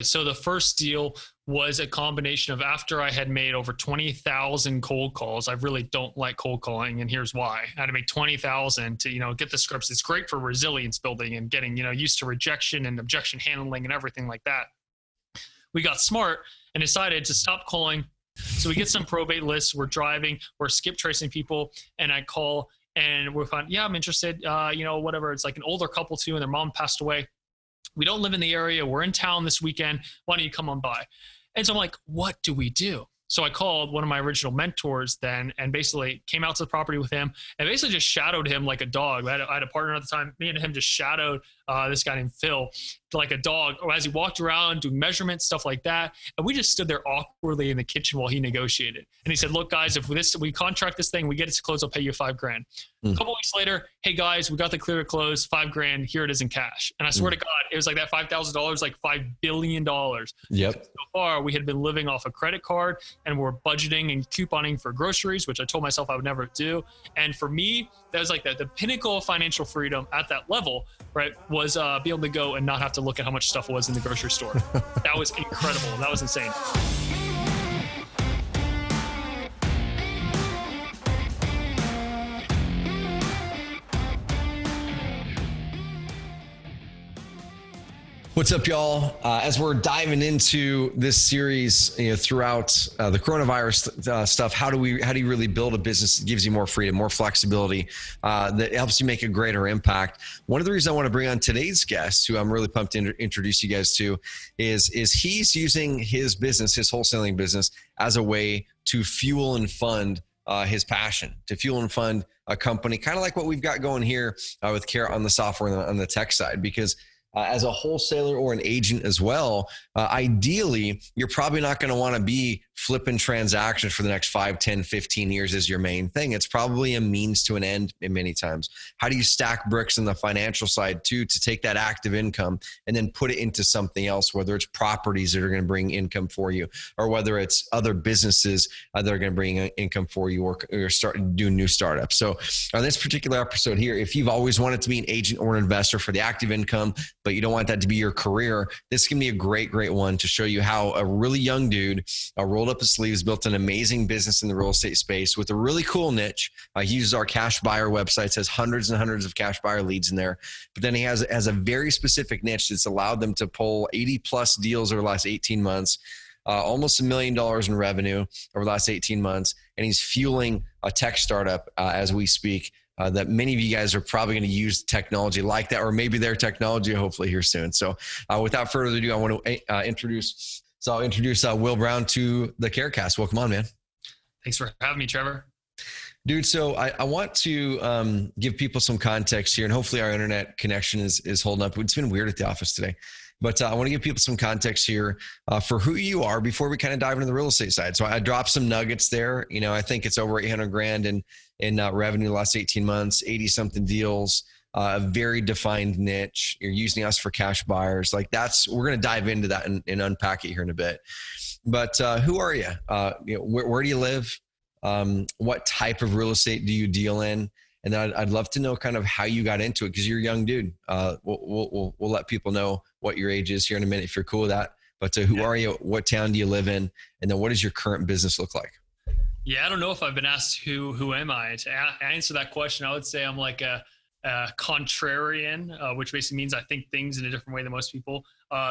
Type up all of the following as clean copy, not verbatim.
So the first deal was a combination of after I had made over 20,000 cold calls. I really don't like cold calling, and here's why. I had to make 20,000 to, get the scripts. It's great for resilience building and getting, used to rejection and objection handling and everything like that. We got smart and decided to stop calling. So we get some probate lists. We're driving, we're skip tracing people, and I call and we're fine. Yeah, I'm interested. Whatever. It's like an older couple too, and their mom passed away. We don't live in the area. We're in town this weekend. Why don't you come on by? And so I'm like, what do we do? So I called one of my original mentors then and basically came out to the property with him and basically just shadowed him like a dog. I had a partner at the time. Me and him just shadowed this guy named Phil like a dog as he walked around doing measurements, stuff like that. And we just stood there awkwardly in the kitchen while he negotiated. And he said, look, guys, if we contract this thing, we get it to close, I'll pay you $5,000. A couple weeks later, hey guys, we got the clear to close, $5,000. Here it is in cash. And I swear to God, it was like that $5,000, like $5 billion. Yep. So far, we had been living off a credit card and we're budgeting and couponing for groceries, which I told myself I would never do. And for me, that was like the pinnacle of financial freedom at that level, right? Was be able to go and not have to look at how much stuff was in the grocery store. That was incredible. That was insane. What's up, y'all? As we're diving into this series, throughout the coronavirus stuff, how do you really build a business that gives you more freedom, more flexibility, that helps you make a greater impact? One of the reasons I want to bring on today's guest, who I'm really pumped to introduce you guys to, is he's using his business, his wholesaling business, as a way to fuel and fund his passion, to fuel and fund a company, kind of like what we've got going here with Carrot on the software and on the tech side, because as a wholesaler or an agent as well, ideally, you're probably not going to want to be flipping transactions for the next 5, 10, 15 years as your main thing. It's probably a means to an end many times. How do you stack bricks in the financial side too, to take that active income and then put it into something else, whether it's properties that are going to bring income for you, or whether it's other businesses that are going to bring income for you, or start doing new startups. So on this particular episode here, if you've always wanted to be an agent or an investor for the active income, but you don't want that to be your career, this can be a great one to show you how a really young dude rolled up his sleeves, built an amazing business in the real estate space with a really cool niche. He uses our cash buyer websites, has hundreds and hundreds of cash buyer leads in there, but then he has a very specific niche that's allowed them to pull 80 plus deals over the last 18 months, almost $1 million in revenue over the last 18 months. And he's fueling a tech startup as we speak. That many of you guys are probably going to use technology like that, or maybe their technology hopefully here soon. So without further ado, I want to introduce Will Brown to the CareCast. Welcome on, man. Thanks for having me, Trevor. Dude, so I want to give people some context here, and hopefully our internet connection is holding up. It's been weird at the office today. But I want to give people some context here for who you are before we kind of dive into the real estate side. So I dropped some nuggets there. I think it's over 800 grand in revenue the last 18 months, 80 something deals, a very defined niche. You're using us for cash buyers. Like we're going to dive into that and unpack it here in a bit. But who are you? Where do you live? What type of real estate do you deal in? And then I'd love to know kind of how you got into it, because you're a young dude. We'll let people know what your age is here in a minute if you're cool with that. But who are you? What town do you live in? And then what does your current business look like? Yeah, I don't know if I've been asked who am I. To answer that question, I would say I'm like a contrarian, which basically means I think things in a different way than most people.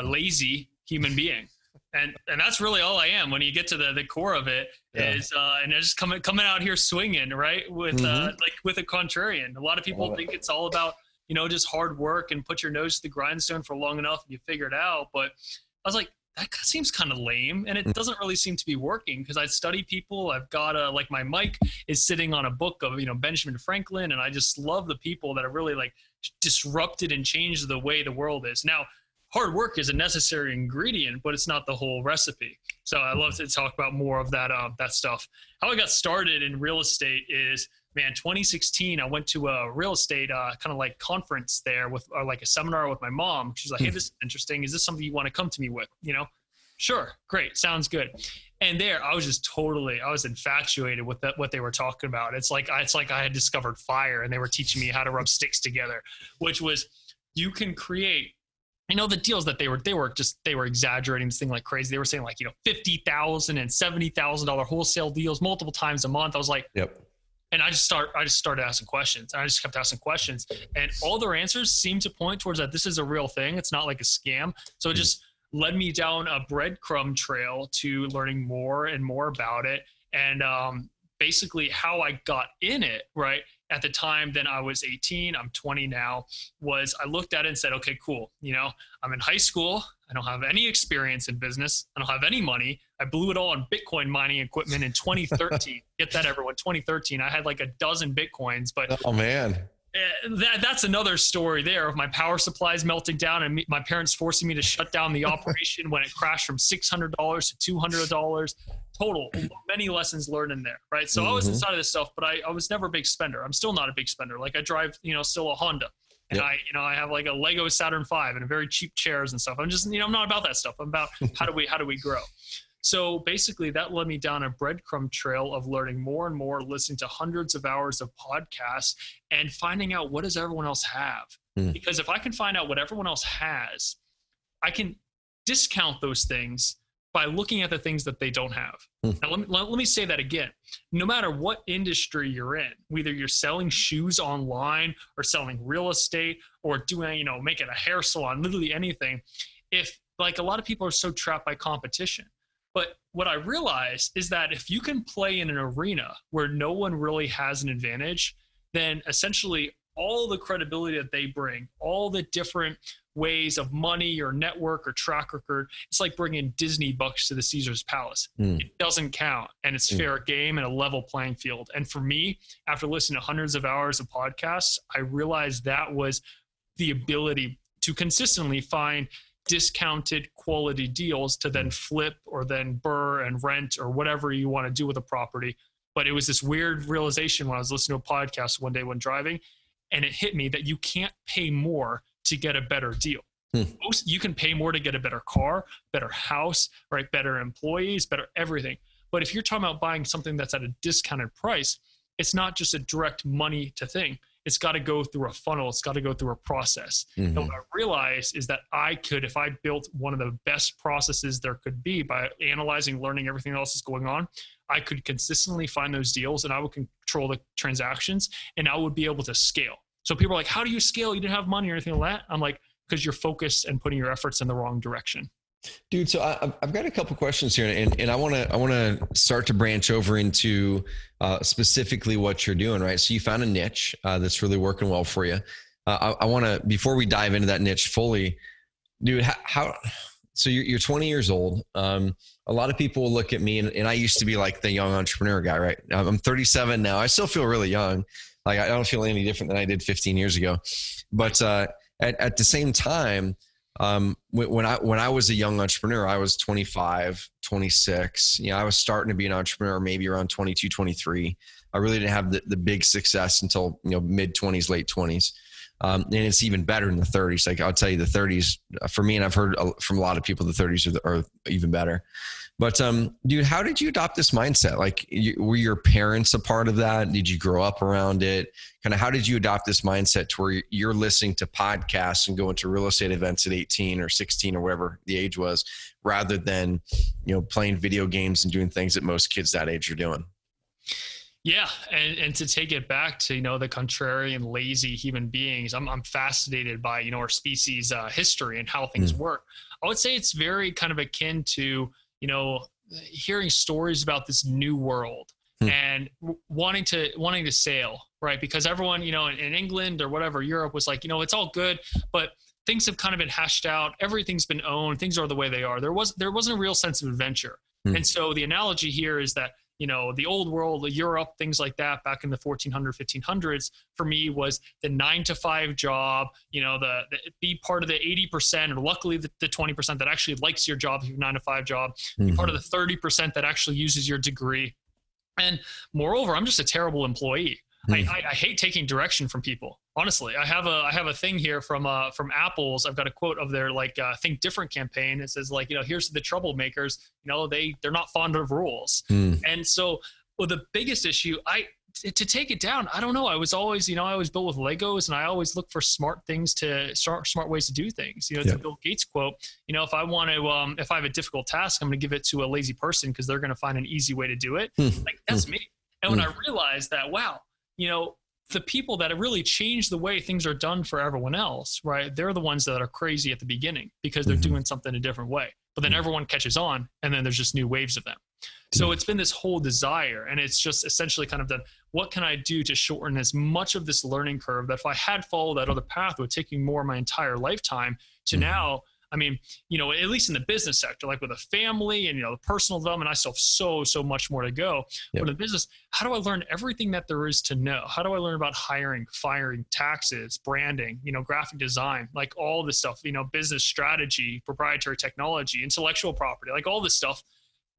Lazy human being. And that's really all I am when you get to the core of it. Is and I just coming out here swinging, right? With with a contrarian. A lot of people think it's all about, just hard work and put your nose to the grindstone for long enough and you figure it out. But I was like, that seems kind of lame, and it doesn't really seem to be working, because I study people. I've got like my mic is sitting on a book of Benjamin Franklin, and I just love the people that have really like disrupted and changed the way the world is now. Hard work is a necessary ingredient, but it's not the whole recipe. So I love to talk about more of that stuff. How I got started in real estate is, 2016, I went to a real estate kind of like conference there or like a seminar with my mom. She's like, hey, this is interesting. Is this something you want to come to me with? Sure. Great. Sounds good. And there, I was infatuated with what they were talking about. It's like I had discovered fire, and they were teaching me how to rub sticks together, which was, you can create the deals that they were exaggerating this thing like crazy. They were saying like, $50,000 and $70,000 wholesale deals multiple times a month. I was like, Yep. And I just started asking questions. And I just kept asking questions, and all their answers seemed to point towards that this is a real thing. It's not like a scam. So it just led me down a breadcrumb trail to learning more and more about it. And basically how I got in it, right? At the time, then I was 18, I'm 20 now, was I looked at it and said, okay, cool. I'm in high school. I don't have any experience in business. I don't have any money. I blew it all on Bitcoin mining equipment in 2013. Get that, everyone. 2013. I had like a dozen Bitcoins, but oh man, that's another story there of my power supplies melting down and my parents forcing me to shut down the operation when it crashed from $600 to $200. Total, many lessons learned in there, right? So I was inside of this stuff, but I was never a big spender. I'm still not a big spender. Like I drive, still a Honda. And I have like a Lego Saturn V and very cheap chairs and stuff. I'm just, I'm not about that stuff. I'm about how do we grow? So basically that led me down a breadcrumb trail of learning more and more, listening to hundreds of hours of podcasts and finding out what does everyone else have? Because if I can find out what everyone else has, I can discount those things by looking at the things that they don't have. Now, let me say that again. No matter what industry you're in, whether you're selling shoes online or selling real estate or doing, making a hair salon, literally anything, if like a lot of people are so trapped by competition. But what I realized is that if you can play in an arena where no one really has an advantage, then essentially all the credibility that they bring, all the different ways of money or network or track record, it's like bringing Disney bucks to the Caesar's Palace. It doesn't count, and it's fair game and a level playing field. And for me, after listening to hundreds of hours of podcasts, I realized that was the ability to consistently find discounted quality deals to then flip or then burr and rent or whatever you want to do with a property. But it was this weird realization when I was listening to a podcast one day when driving, and it hit me that you can't pay more to get a better deal. You can pay more to get a better car, better house, right? Better employees, better everything. But if you're talking about buying something that's at a discounted price, it's not just a direct money to thing. It's got to go through a funnel. It's got to go through a process. And what I realized is that if I built one of the best processes there could be by analyzing, learning everything else that's going on, I could consistently find those deals and I would control the transactions and I would be able to scale. So people are like, how do you scale? You didn't have money or anything like that. I'm like, because you're focused and putting your efforts in the wrong direction. Dude, so I've got a couple questions here, and I want to start to branch over into specifically what you're doing, right? So you found a niche that's really working well for you. I want to, before we dive into that niche fully, dude, so you're 20 years old. A lot of people will look at me, and I used to be like the young entrepreneur guy, right? I'm 37 now. I still feel really young. Like I don't feel any different than I did 15 years ago. But at the same time, when I was a young entrepreneur, I was 25, 26. I was starting to be an entrepreneur maybe around 22, 23. I really didn't have the big success until mid 20s, late 20s. And it's even better in the 30s. Like I'll tell you, the 30s for me, and I've heard from a lot of people, the 30s are even better. But dude, how did you adopt this mindset? Like, were your parents a part of that? Did you grow up around it? Kind of, how did you adopt this mindset to where you're listening to podcasts and going to real estate events at 18 or 16 or whatever the age was, rather than, playing video games and doing things that most kids that age are doing? Yeah. And to take it back to, the contrarian, lazy human beings, I'm fascinated by, our species history and how things work. I would say it's very kind of akin to, hearing stories about this new world and wanting to sail, right? Because everyone, in England or whatever, Europe was like, it's all good, but things have kind of been hashed out. Everything's been owned. Things are the way they are. There wasn't a real sense of adventure. And so the analogy here is that, the old world, Europe, things like that back in the 1400s, 1500s, for me was the 9-to-5 job, the be part of the 80%, or luckily the 20% that actually likes your job, your 9-to-5 job, be part of the 30% that actually uses your degree. And moreover, I'm just a terrible employee. I hate taking direction from people. Honestly, I have a thing here from Apple's. I've got a quote of their Think Different campaign. It says here's the troublemakers. They're not fond of rules. And so, the biggest issue, to take it down, I don't know. I was always, I was built with Legos, and I always look for smart things smart ways to do things. It's a Bill Gates quote. If I want to, if I have a difficult task, I'm going to give it to a lazy person because they're going to find an easy way to do it. Like that's me. And when I realized that, wow, the people that really change the way things are done for everyone else, right? They're the ones that are crazy at the beginning because they're doing something a different way. But then everyone catches on, and then there's just new waves of them. So it's been this whole desire, and it's just essentially kind of done, what can I do to shorten as much of this learning curve that if I had followed that other path would take me more my entire lifetime to now, I mean, at least in the business sector, like with a family and, the personal development, I still have so much more to go. But in the business, how do I learn everything that there is to know? How do I learn about hiring, firing, taxes, branding, graphic design, like all this stuff, business strategy, proprietary technology, intellectual property, like all this stuff.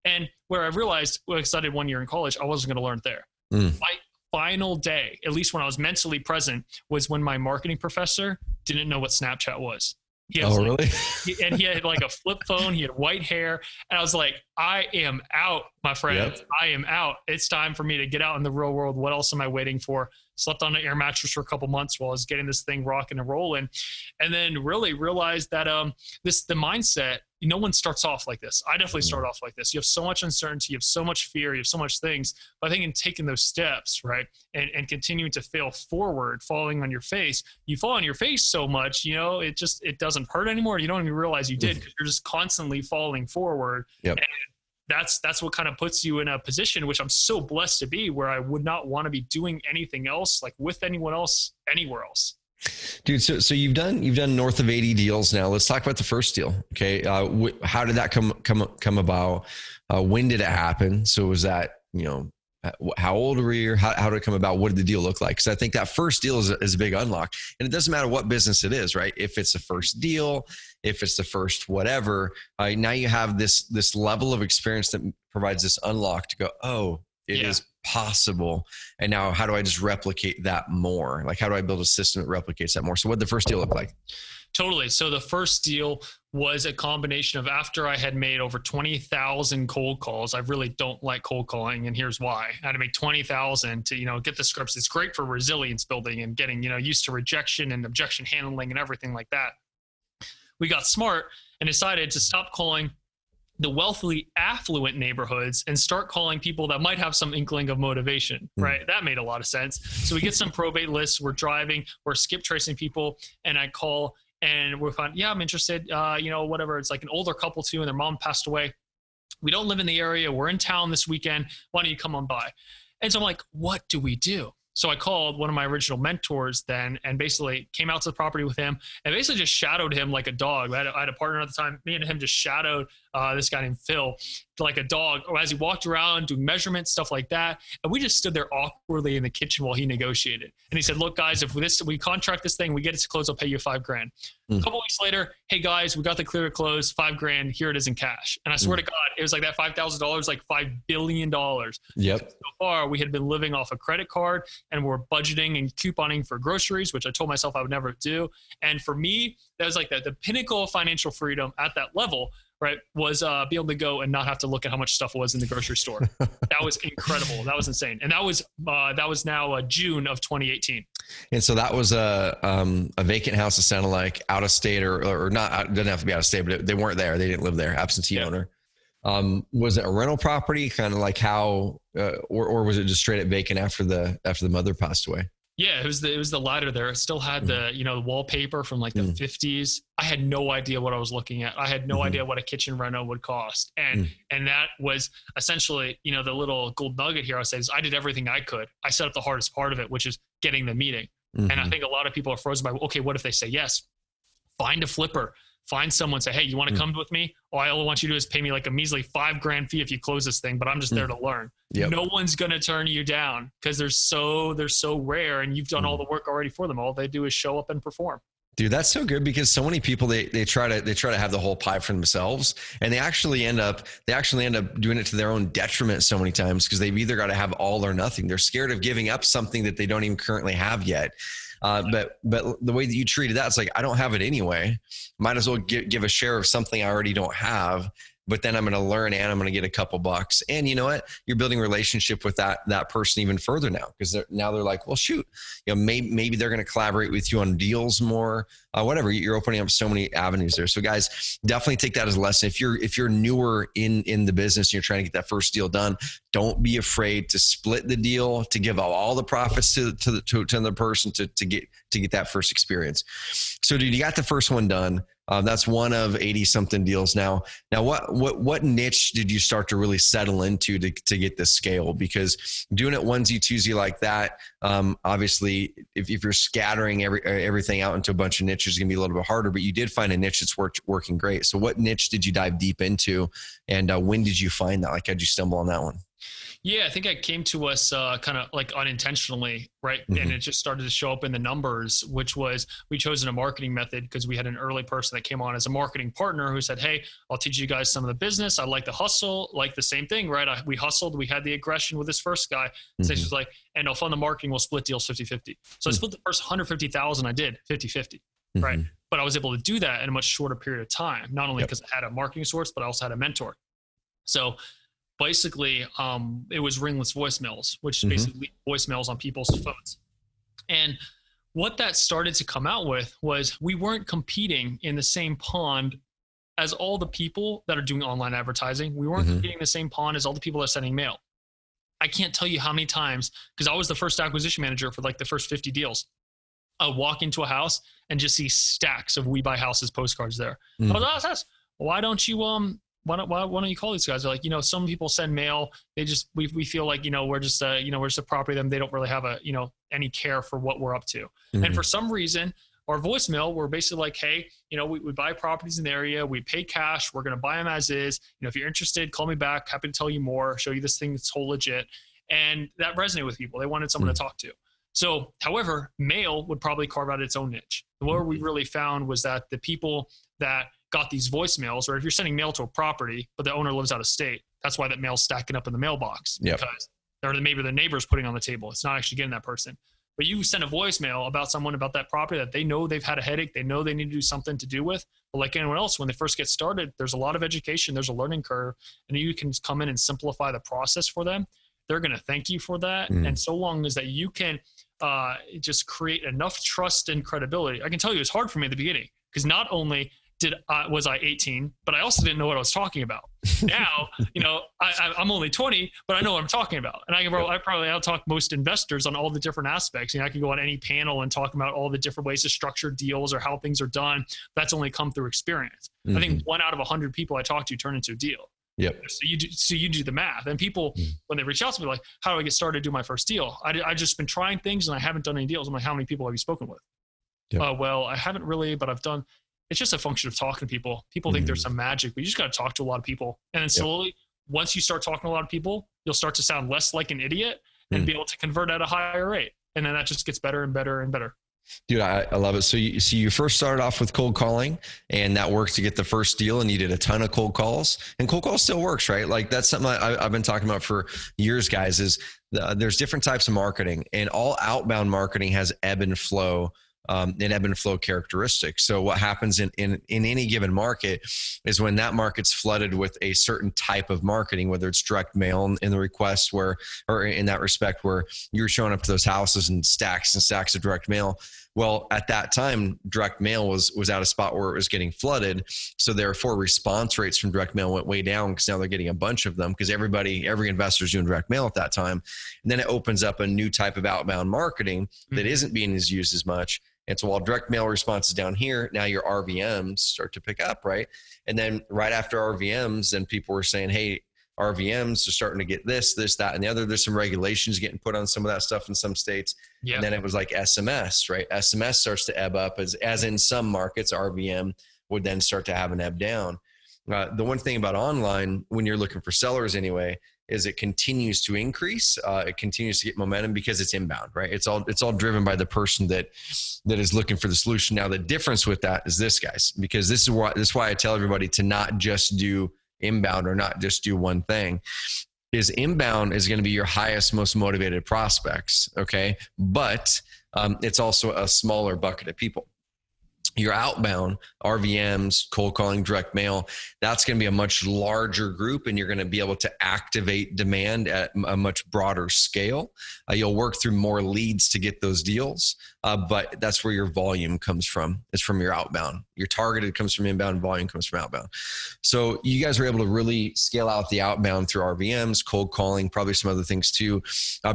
And where I realized, because I did 1 year in college, I wasn't going to learn there. My final day, at least when I was mentally present, was when my marketing professor didn't know what Snapchat was. Really? And he had like a flip phone. He had white hair. And I was like, I am out, my friends. I am out. It's time for me to get out in the real world. What else am I waiting for? Slept on an air mattress for a couple months while I was getting this thing rocking and rolling. And then really realized that the mindset, no one starts off like this. I definitely start off like this. You have so much uncertainty, you have so much fear, you have so much things. But I think in taking those steps, right, and continuing to fail forward, falling on your face, you fall on your face so much, it doesn't hurt anymore. You don't even realize you did because you're just constantly falling forward. And that's what kind of puts you in a position, which I'm so blessed to be, where I would not want to be doing anything else, like with anyone else, anywhere else. Dude, so you've done north of 80 deals now. Let's talk about the first deal. Okay. How did that come about? When did it happen? So was that, how old were you? How did it come about? What did the deal look like? Because I think that first deal is a big unlock, and it doesn't matter what business it is, right? If it's the first deal, if it's the first whatever, now you have this level of experience that provides this unlock to go, oh, it is possible. And now how do I just replicate that more? Like, how do I build a system that replicates that more? So what did the first deal look like? Totally. So the first deal was a combination of, after I had made over 20,000 cold calls. I really don't like cold calling, and here's why. I had to make 20,000 to, get the scripts. It's great for resilience building and getting, used to rejection and objection handling and everything like that. We got smart and decided to stop calling the wealthy, affluent neighborhoods and start calling people that might have some inkling of motivation, right? That made a lot of sense. So we get some probate lists. We're driving, we're skip tracing people, and I call and we're fine. Yeah, I'm interested. Whatever. It's like an older couple too, and their mom passed away. We don't live in the area. We're in town this weekend. Why don't you come on by? And so I'm like, what do we do? So I called one of my original mentors then and basically came out to the property with him and basically just shadowed him like a dog. I had a partner at the time. Me and him just shadowed this guy named Phil like a dog as he walked around doing measurements, stuff like that. And we just stood there awkwardly in the kitchen while he negotiated. And he said, look, guys, if we contract this thing, we get it to close, I'll pay you $5,000. A couple weeks later, hey guys, we got the clear to close, $5,000. Here it is in cash. And I swear to God, it was like that $5,000, like $5 billion. Yep. So far, we had been living off a credit card and we're budgeting and couponing for groceries, which I told myself I would never do. And for me, that was like the pinnacle of financial freedom at that level, right, was be able to go and not have to look at how much stuff was in the grocery store. That was incredible. That was insane. And that was now June of 2018. And so that was a vacant house, it sounded like, out of state or not, it doesn't have to be out of state, but they weren't there. They didn't live there, absentee owner. Was it a rental property, kind of like how, or was it just straight up vacant after the mother passed away? Yeah, it was the latter there. It still had the wallpaper from like the 50s. I had no idea what I was looking at. I had no idea what a kitchen reno would cost. And that was essentially, the little gold nugget here I say is I did everything I could. I set up the hardest part of it, which is getting the meeting. And I think a lot of people are frozen by, okay, what if they say yes? Find a flipper. Find someone, say, hey, you want to come with me? All I want you to do is pay me like a measly $5,000 fee if you close this thing, but I'm just there to learn. Yep. No one's going to turn you down because they're so rare and you've done all the work already for them. All they do is show up and perform. Dude, that's so good because so many people, they try to have the whole pie for themselves, and they actually end up doing it to their own detriment so many times because they've either got to have all or nothing. They're scared of giving up something that they don't even currently have yet. But the way that you treated that, it's like, I don't have it anyway. Might as well give a share of something I already don't have. but then I'm going to learn and I'm going to get a couple bucks. And you know what? You're building a relationship with that person even further now, because now they're like, well, shoot, maybe they're going to collaborate with you on deals more, whatever. You're opening up so many avenues there. So guys, definitely take that as a lesson. If you're newer in the business and you're trying to get that first deal done, don't be afraid to split the deal, to give all the profits to the person to get that first experience. So dude, you got the first one done. That's one of 80 something deals now. Now, what niche did you start to really settle into to get this scale? Because doing it onesie twosie like that, obviously, if you're scattering everything out into a bunch of niches, it's gonna be a little bit harder. But you did find a niche that's working great. So, what niche did you dive deep into, and when did you find that? Like, how'd you stumble on that one? Yeah, I think it came to us kind of like unintentionally, right? Mm-hmm. And it just started to show up in the numbers, which was we chose a marketing method because we had an early person that came on as a marketing partner who said, hey, I'll teach you guys some of the business. I like the hustle, like the same thing, right? We hustled. We had the aggression with this first guy. So she's like, and I'll fund the marketing. We'll split deals 50-50. So I split the first 150,000 I did 50-50, right? But I was able to do that in a much shorter period of time, not only because I had a marketing source, but I also had a mentor. So basically, it was ringless voicemails, which is basically voicemails on people's phones. And what that started to come out with was we weren't competing in the same pond as all the people that are doing online advertising. We weren't competing in the same pond as all the people that are sending mail. I can't tell you how many times, because I was the first acquisition manager for like the first 50 deals. I would walk into a house and just see stacks of We Buy Houses postcards there. I was like, why don't you why don't you call these guys? They're like, some people send mail. They just, we feel like, we're just a property of them. They don't really have any care for what we're up to. And for some reason, our voicemail, we're basically like, hey, we buy properties in the area. We pay cash. We're going to buy them as is. If you're interested, call me back. Happy to tell you more, show you this thing that's whole legit. And that resonated with people. They wanted someone to talk to. So, however, mail would probably carve out its own niche. What we really found was that the people that got these voicemails, or if you're sending mail to a property, but the owner lives out of state, that's why that mail's stacking up in the mailbox, because maybe the neighbor's putting on the table. It's not actually getting that person. But you send a voicemail about someone about that property that they know they've had a headache, they know they need to do something to do with. But like anyone else, when they first get started, there's a lot of education, there's a learning curve, and you can come in and simplify the process for them. They're going to thank you for that. And so long as that you can just create enough trust and credibility. I can tell you it's hard for me at the beginning, because not only was I 18, but I also didn't know what I was talking about. Now, I'm only 20, but I know what I'm talking about. And I probably outtalk most investors on all the different aspects. I can go on any panel and talk about all the different ways to structure deals or how things are done. That's only come through experience. I think 1 out of 100 people I talk to turn into a deal. So you do the math, and people, when they reach out to me, like, how do I get started to do my first deal? I just been trying things and I haven't done any deals. I'm like, how many people have you spoken with? Well, I haven't really, but I've done. It's just a function of talking to people. People think there's some magic, but you just got to talk to a lot of people. And then slowly, once you start talking to a lot of people, you'll start to sound less like an idiot and be able to convert at a higher rate. And then that just gets better and better and better. Dude, I love it. So you first started off with cold calling, and that worked to get the first deal, and you did a ton of cold calls, and cold calls still works, right? Like that's something I've been talking about for years, guys, is there's different types of marketing, and all outbound marketing has ebb and flow characteristics. So what happens in any given market is when that market's flooded with a certain type of marketing, whether it's direct mail in the request or in that respect, where you're showing up to those houses and stacks of direct mail. Well, at that time, direct mail was at a spot where it was getting flooded. So therefore, response rates from direct mail went way down, because now they're getting a bunch of them, because every investor is doing direct mail at that time. And then it opens up a new type of outbound marketing that isn't being used as much. And so while direct mail response is down here, now your RVMs start to pick up, right? And then right after RVMs, then people were saying, hey, RVMs are starting to get this, that, and the other. There's some regulations getting put on some of that stuff in some states. And then it was like SMS, right? SMS starts to ebb up as in some markets, RVM would then start to have an ebb down. The one thing about online, when you're looking for sellers anyway, is it continues to increase. It continues to get momentum because it's inbound, right? It's all driven by the person that is looking for the solution. Now, the difference with that is this, guys, because this is why I tell everybody to not just do inbound or not just do one thing. Is inbound is going to be your highest, most motivated prospects, okay? But it's also a smaller bucket of people. your outbound RVMs, cold calling, direct mail, that's going to be a much larger group, and you're going to be able to activate demand at a much broader scale. You'll work through more leads to get those deals, but that's where your volume comes from. It's from your outbound. Your targeted comes from inbound, volume comes from outbound. So you guys were able to really scale out the outbound through RVMs, cold calling, probably some other things too.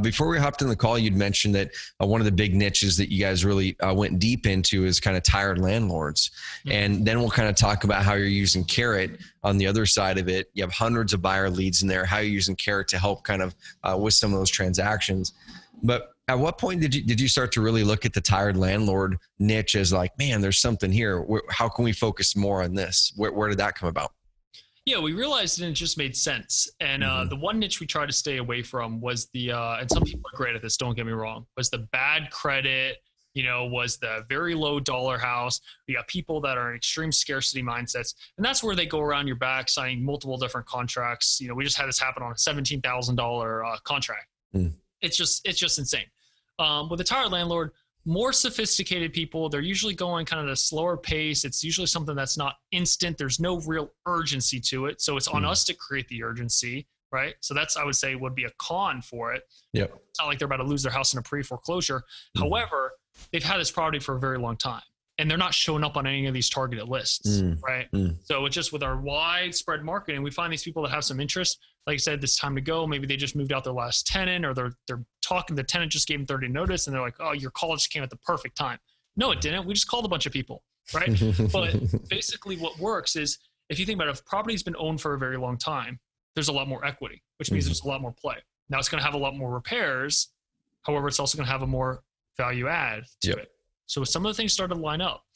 Before we hopped in the call, you'd mentioned that one of the big niches that you guys really went deep into is kind of tired landlords. And then we'll kind of talk about how you're using Carrot on the other side of it. You have hundreds of buyer leads in there, how you're using Carrot to help kind of with some of those transactions. But at what point did you start to really look at the tired landlord niche as like, man, there's something here. How can we focus more on this? Where did that come about? Yeah, we realized it just made sense. And the one niche we tried to stay away from was the, and some people are great at this, don't get me wrong, was the bad credit, was the very low dollar house. We got people that are in extreme scarcity mindsets. And that's where they go around your back signing multiple different contracts. We just had this happen on a $17,000 contract. It's just insane. With a tired landlord, more sophisticated people, they're usually going kind of at a slower pace. It's usually something that's not instant. There's no real urgency to it. So it's on us to create the urgency, right? So that's, I would say, would be a con for it. Yep. It's not like they're about to lose their house in a pre-foreclosure. However, they've had this property for a very long time, and they're not showing up on any of these targeted lists, right? So it's just with our widespread marketing, we find these people that have some interest. Like I said, this time to go. Maybe they just moved out their last tenant, or they're talking. The tenant just gave them 30 notice, and they're like, "Oh, your call just came at the perfect time." No, it didn't. We just called a bunch of people, right? But basically, what works is if you think about it, if property's been owned for a very long time, there's a lot more equity, which means there's a lot more play. Now it's going to have a lot more repairs. However, it's also going to have a more value add to it. So some of the things started to line up.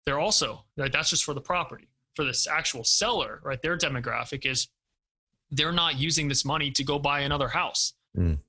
They're also, that's just for the property. For this actual seller, right, their demographic is they're not using this money to go buy another house.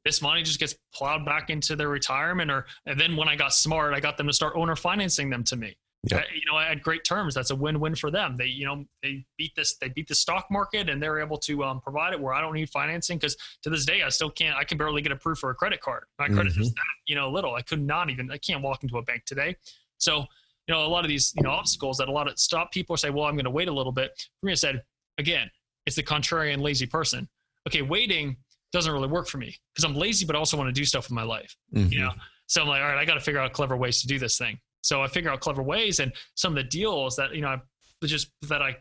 This money just gets plowed back into their retirement, and then when I got smart, I got them to start owner financing them to me. I had great terms. That's a win-win for them. They beat the stock market, and they're able to provide it where I don't need financing, because to this day I can barely get approved for a credit card. My credit is that little. I can't walk into a bank today. So a lot of these obstacles that a lot of stop people say, well, I'm going to wait a little bit. For me, I said again, it's the contrarian lazy person. Okay, waiting doesn't really work for me because I'm lazy, but I also want to do stuff with my life. So I'm like, all right, I got to figure out clever ways to do this thing. So I figure out clever ways, and some of the deals that I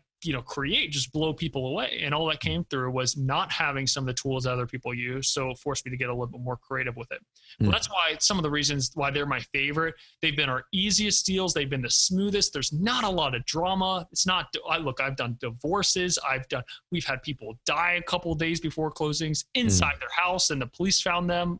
create just blow people away. And all that came through was not having some of the tools that other people use. So it forced me to get a little bit more creative with it. Well, that's why some of the reasons why they're my favorite. They've been our easiest deals. They've been the smoothest. There's not a lot of drama. It's not, I've done divorces. We've had people die a couple of days before closings inside their house, and the police found them.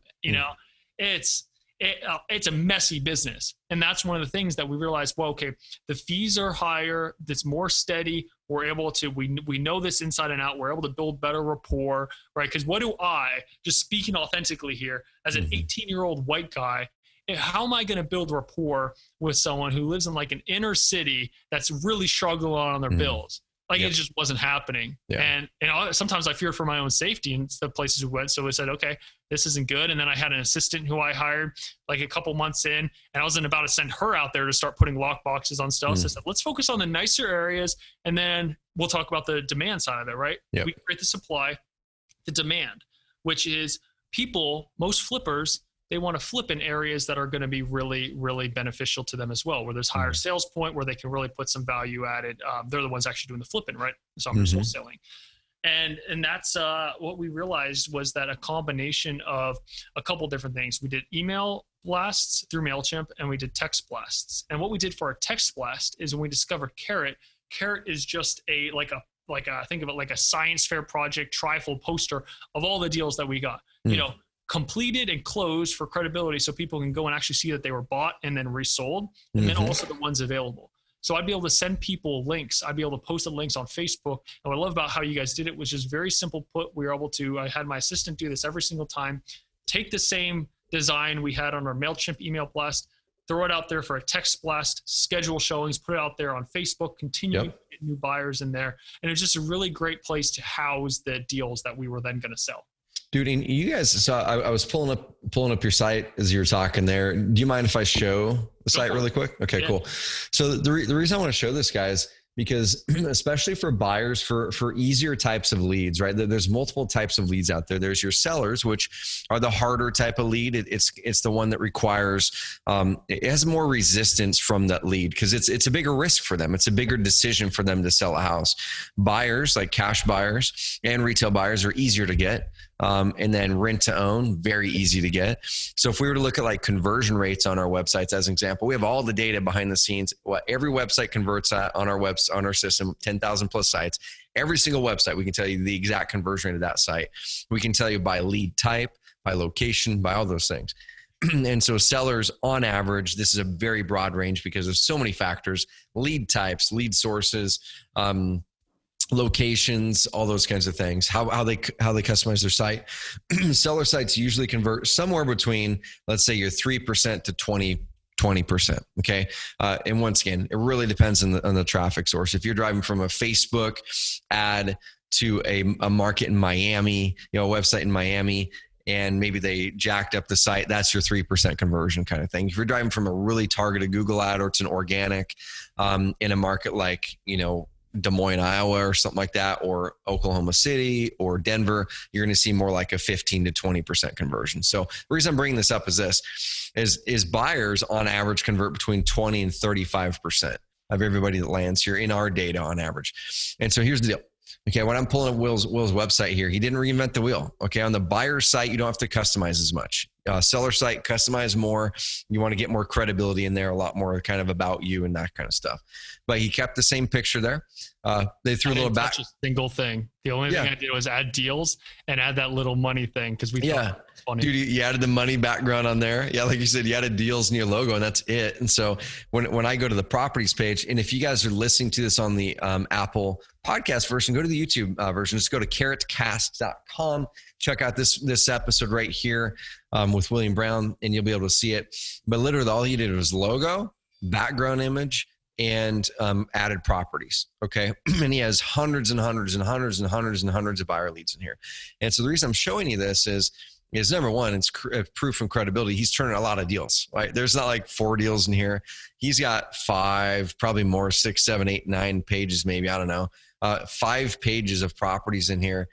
It's a messy business. And that's one of the things that we realized, well, okay, the fees are higher. It's more steady. We're able to, we know this inside and out. We're able to build better rapport, right? Because what do I, just speaking authentically here, as an 18-year-old white guy, how am I going to build rapport with someone who lives in like an inner city that's really struggling on their bills? Like it just wasn't happening. And sometimes I feared for my own safety in the places we went. So I said, okay, this isn't good. And then I had an assistant who I hired like a couple months in, and I wasn't about to send her out there to start putting lock boxes on stuff. So I said, let's focus on the nicer areas, and then we'll talk about the demand side of it, right? We create the supply, the demand, which is people, most flippers, they want to flip in areas that are going to be really, really beneficial to them as well, where there's higher sales point, where they can really put some value added. They're the ones actually doing the flipping, right? So I'm just wholesaling. And that's what we realized was that a combination of a couple different things. We did email blasts through MailChimp, and we did text blasts. And what we did for our text blast is when we discovered Carrot is just think of it like a science fair project trifold poster of all the deals that we got. Completed and closed for credibility, so people can go and actually see that they were bought and then resold, and then also the ones available. So I'd be able to send people links. I'd be able to post the links on Facebook. And what I love about how you guys did it was just very simple put. We were able to, I had my assistant do this every single time, take the same design we had on our MailChimp email blast, throw it out there for a text blast, schedule showings, put it out there on Facebook, continue to get new buyers in there. And it was just a really great place to house the deals that we were then going to sell. Dude, and you guys, so I was pulling up your site as you were talking there. Do you mind if I show the site really quick? Okay, cool. So the reason I want to show this, guys, because especially for buyers, for easier types of leads, right? There's multiple types of leads out there. There's your sellers, which are the harder type of lead. It's the one that requires, it has more resistance from that lead because it's a bigger risk for them. It's a bigger decision for them to sell a house. Buyers, like cash buyers and retail buyers, are easier to get. And then rent to own, very easy to get. So if we were to look at like conversion rates on our websites, as an example, we have all the data behind the scenes, what every website converts at on our system, 10,000 plus sites. Every single website, we can tell you the exact conversion rate of that site. We can tell you by lead type, by location, by all those things. And so sellers on average, this is a very broad range because there's so many factors, lead types, lead sources, locations, all those kinds of things, how they customize their site. Seller sites usually convert somewhere between, let's say, your 3% to 20%. Okay. And once again, it really depends on the traffic source. If you're driving from a Facebook ad to a market in Miami, a website in Miami, and maybe they jacked up the site, that's your 3% conversion kind of thing. If you're driving from a really targeted Google ad, or it's an organic in a market like, Des Moines, Iowa, or something like that, or Oklahoma City or Denver, you're going to see more like a 15 to 20% conversion. So the reason I'm bringing this up is this, is buyers on average convert between 20 and 35% of everybody that lands here in our data on average. And so here's the deal. Okay, when I'm pulling up Will's website here, he didn't reinvent the wheel. Okay, on the buyer site, you don't have to customize as much. Seller site, customize more. You want to get more credibility in there, a lot more kind of about you and that kind of stuff. But he kept the same picture there. They threw a little back. A single thing. The only thing I did was add deals and add that little money thing because we thought it was funny. Dude, you added the money background on there. Yeah, like you said, you added deals in your logo, and that's it. And so when I go to the properties page, and if you guys are listening to this on the Apple podcast version, go to the YouTube version. Just go to carrotcast.com. Check out this episode right here with William Brown, and you'll be able to see it. But literally, all he did was logo, background image, and added properties. Okay. And he has hundreds and hundreds and hundreds and hundreds and hundreds of buyer leads in here. And so the reason I'm showing you this is number one, it's proof and credibility. He's turning a lot of deals, right? There's not like 4 deals in here. He's got 5, probably more, 6, 7, 8, 9 pages, maybe. I don't know. 5 pages of properties in here,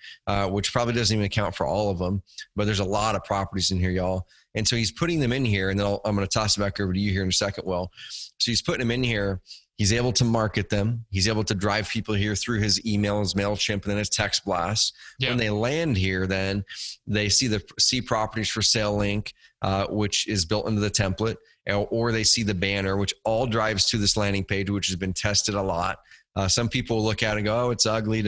which probably doesn't even account for all of them, but there's a lot of properties in here, y'all. And so he's putting them in here, and then I'm going to toss it back over to you here in a second, Will. So he's putting them in here. He's able to market them. He's able to drive people here through his email, his MailChimp, and then his text blasts. Yeah. When they land here, then they see properties for sale link, which is built into the template, or they see the banner, which all drives to this landing page, which has been tested a lot. Some people look at it and go, oh, it's ugly.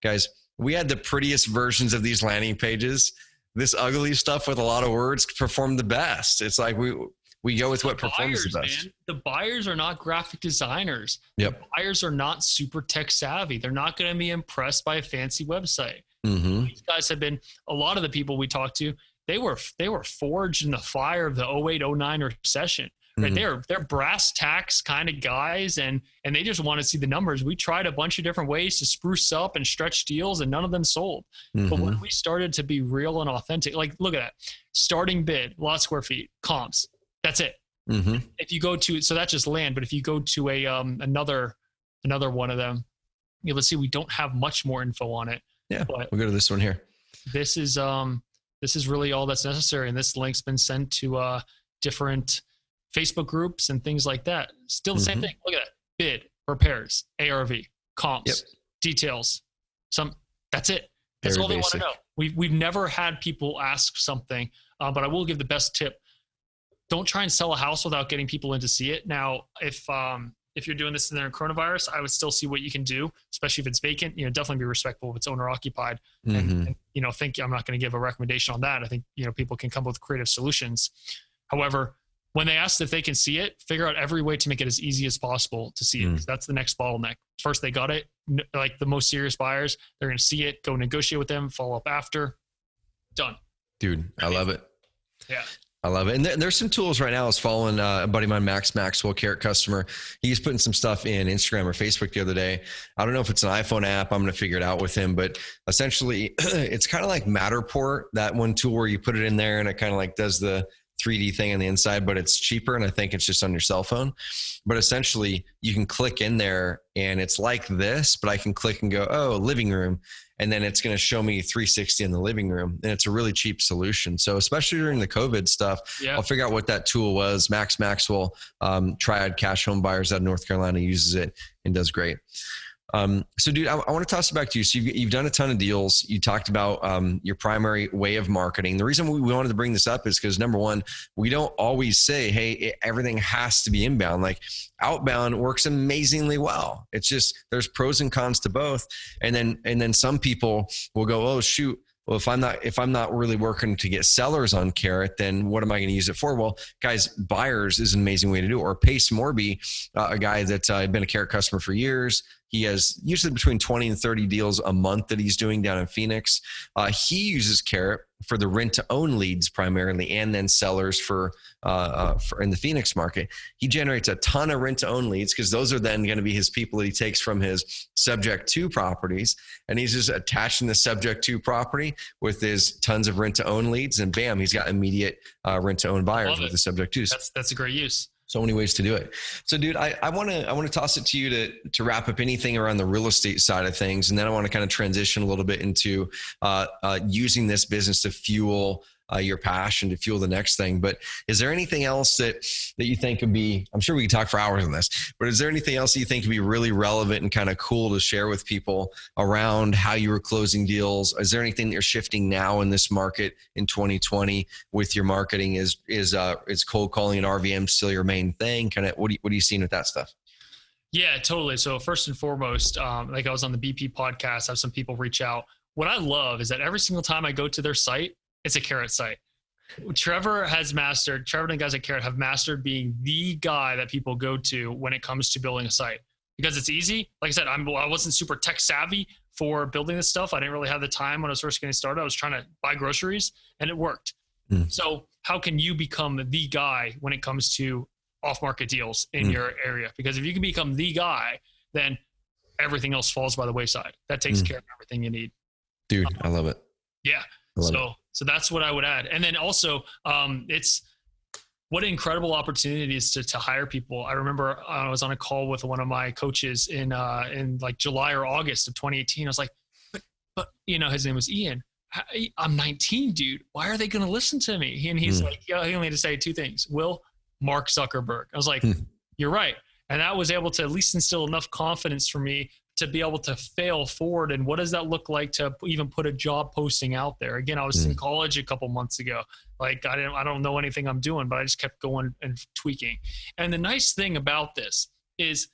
Guys, we had the prettiest versions of these landing pages. This ugly stuff with a lot of words performed the best. It's like we go with what performs the best. Man, the buyers are not graphic designers. Yep. The buyers are not super tech savvy. They're not going to be impressed by a fancy website. Mm-hmm. These guys have been, a lot of the people we talked to, they were forged in the fire of the 08-09 recession. Right? Mm-hmm. They're brass tacks kind of guys, and they just want to see the numbers. We tried a bunch of different ways to spruce up and stretch deals, and none of them sold. Mm-hmm. But when we started to be real and authentic, like look at that, starting bid, lot square feet, comps, that's it. Mm-hmm. If you go to, so that's just land, but if you go to a another one of them, let's see, we don't have much more info on it. Yeah, but we'll go to this one here. This is really all that's necessary, and this link's been sent to different Facebook groups and things like that. Still the same thing. Look at that. Bid, repairs, ARV, comps, details. That's it. That's all they want to know. We've never had people ask something, but I will give the best tip. Don't try and sell a house without getting people in to see it. Now, if you're doing this in the coronavirus, I would still see what you can do, especially if it's vacant. Definitely be respectful if it's owner occupied. And think I'm not going to give a recommendation on that. I think people can come up with creative solutions. However, when they ask if they can see it, figure out every way to make it as easy as possible to see it. 'Cause that's the next bottleneck. First, they got it. Like the most serious buyers, they're going to see it, go negotiate with them, follow up after. Done. Dude, I love it. Yeah. I love it. And there's some tools right now. I was following a buddy of mine, Max Maxwell, Carrot customer. He's putting some stuff in Instagram or Facebook the other day. I don't know if it's an iPhone app. I'm going to figure it out with him. But essentially, it's kind of like Matterport, that one tool where you put it in there and it kind of like does the 3D thing on the inside, but it's cheaper. And I think it's just on your cell phone. But essentially, you can click in there and it's like this, but I can click and go, oh, living room. And then it's going to show me 360 in the living room. And it's a really cheap solution. So especially during the COVID stuff, I'll figure out what that tool was. Max Maxwell, Triad Cash Home Buyers out of North Carolina, uses it and does great. So dude, I want to toss it back to you. So you've done a ton of deals. You talked about your primary way of marketing. The reason we wanted to bring this up is because, number one, we don't always say, hey, everything has to be inbound. Like outbound works amazingly well. It's just, there's pros and cons to both. And then some people will go, oh shoot, well, if I'm not really working to get sellers on Carrot, then what am I going to use it for? Well, guys, buyers is an amazing way to do it. Or Pace Morby, a guy that had been a Carrot customer for years. He has usually between 20 and 30 deals a month that he's doing down in Phoenix. He uses Carrot for the rent-to-own leads primarily, and then sellers for in the Phoenix market. He generates a ton of rent-to-own leads because those are then going to be his people that he takes from his subject to properties, and he's just attaching the subject to property with his tons of rent-to-own leads, and bam, he's got immediate rent-to-own buyers with the subject to. That's a great use. So many ways to do it. So dude, I want to toss it to you to wrap up anything around the real estate side of things. And then I want to kind of transition a little bit into using this business to fuel your passion, to fuel the next thing. But is there anything else that you think could be, I'm sure we could talk for hours on this, but is there anything else that you think could be really relevant and kind of cool to share with people around how you were closing deals? Is there anything that you're shifting now in this market in 2020 with your marketing? Is cold calling and RVM still your main thing? Kind of, what are you seeing with that stuff? Yeah, totally. So first and foremost, like I was on the BP podcast, I have some people reach out. What I love is that every single time I go to their site, it's a Carrot site. Trevor and the guys at Carrot have mastered being the guy that people go to when it comes to building a site, because it's easy. Like I said, I wasn't super tech savvy for building this stuff. I didn't really have the time when I was first getting started. I was trying to buy groceries and it worked. So how can you become the guy when it comes to off-market deals in your area? Because if you can become the guy, then everything else falls by the wayside. That takes care of everything you need. Dude, I love it. Yeah. So that's what I would add. And then also, it's what an incredible opportunity is to hire people. I remember I was on a call with one of my coaches in like July or August of 2018. I was like, but his name was Ian. I'm 19, dude. Why are they going to listen to me? And he's like, he only had to say two things. Mark Zuckerberg. I was like, you're right. And that was able to at least instill enough confidence for me to be able to fail forward. And what does that look like to even put a job posting out there? Again, I was in college a couple months ago. Like I don't know anything I'm doing, but I just kept going and tweaking. And the nice thing about this is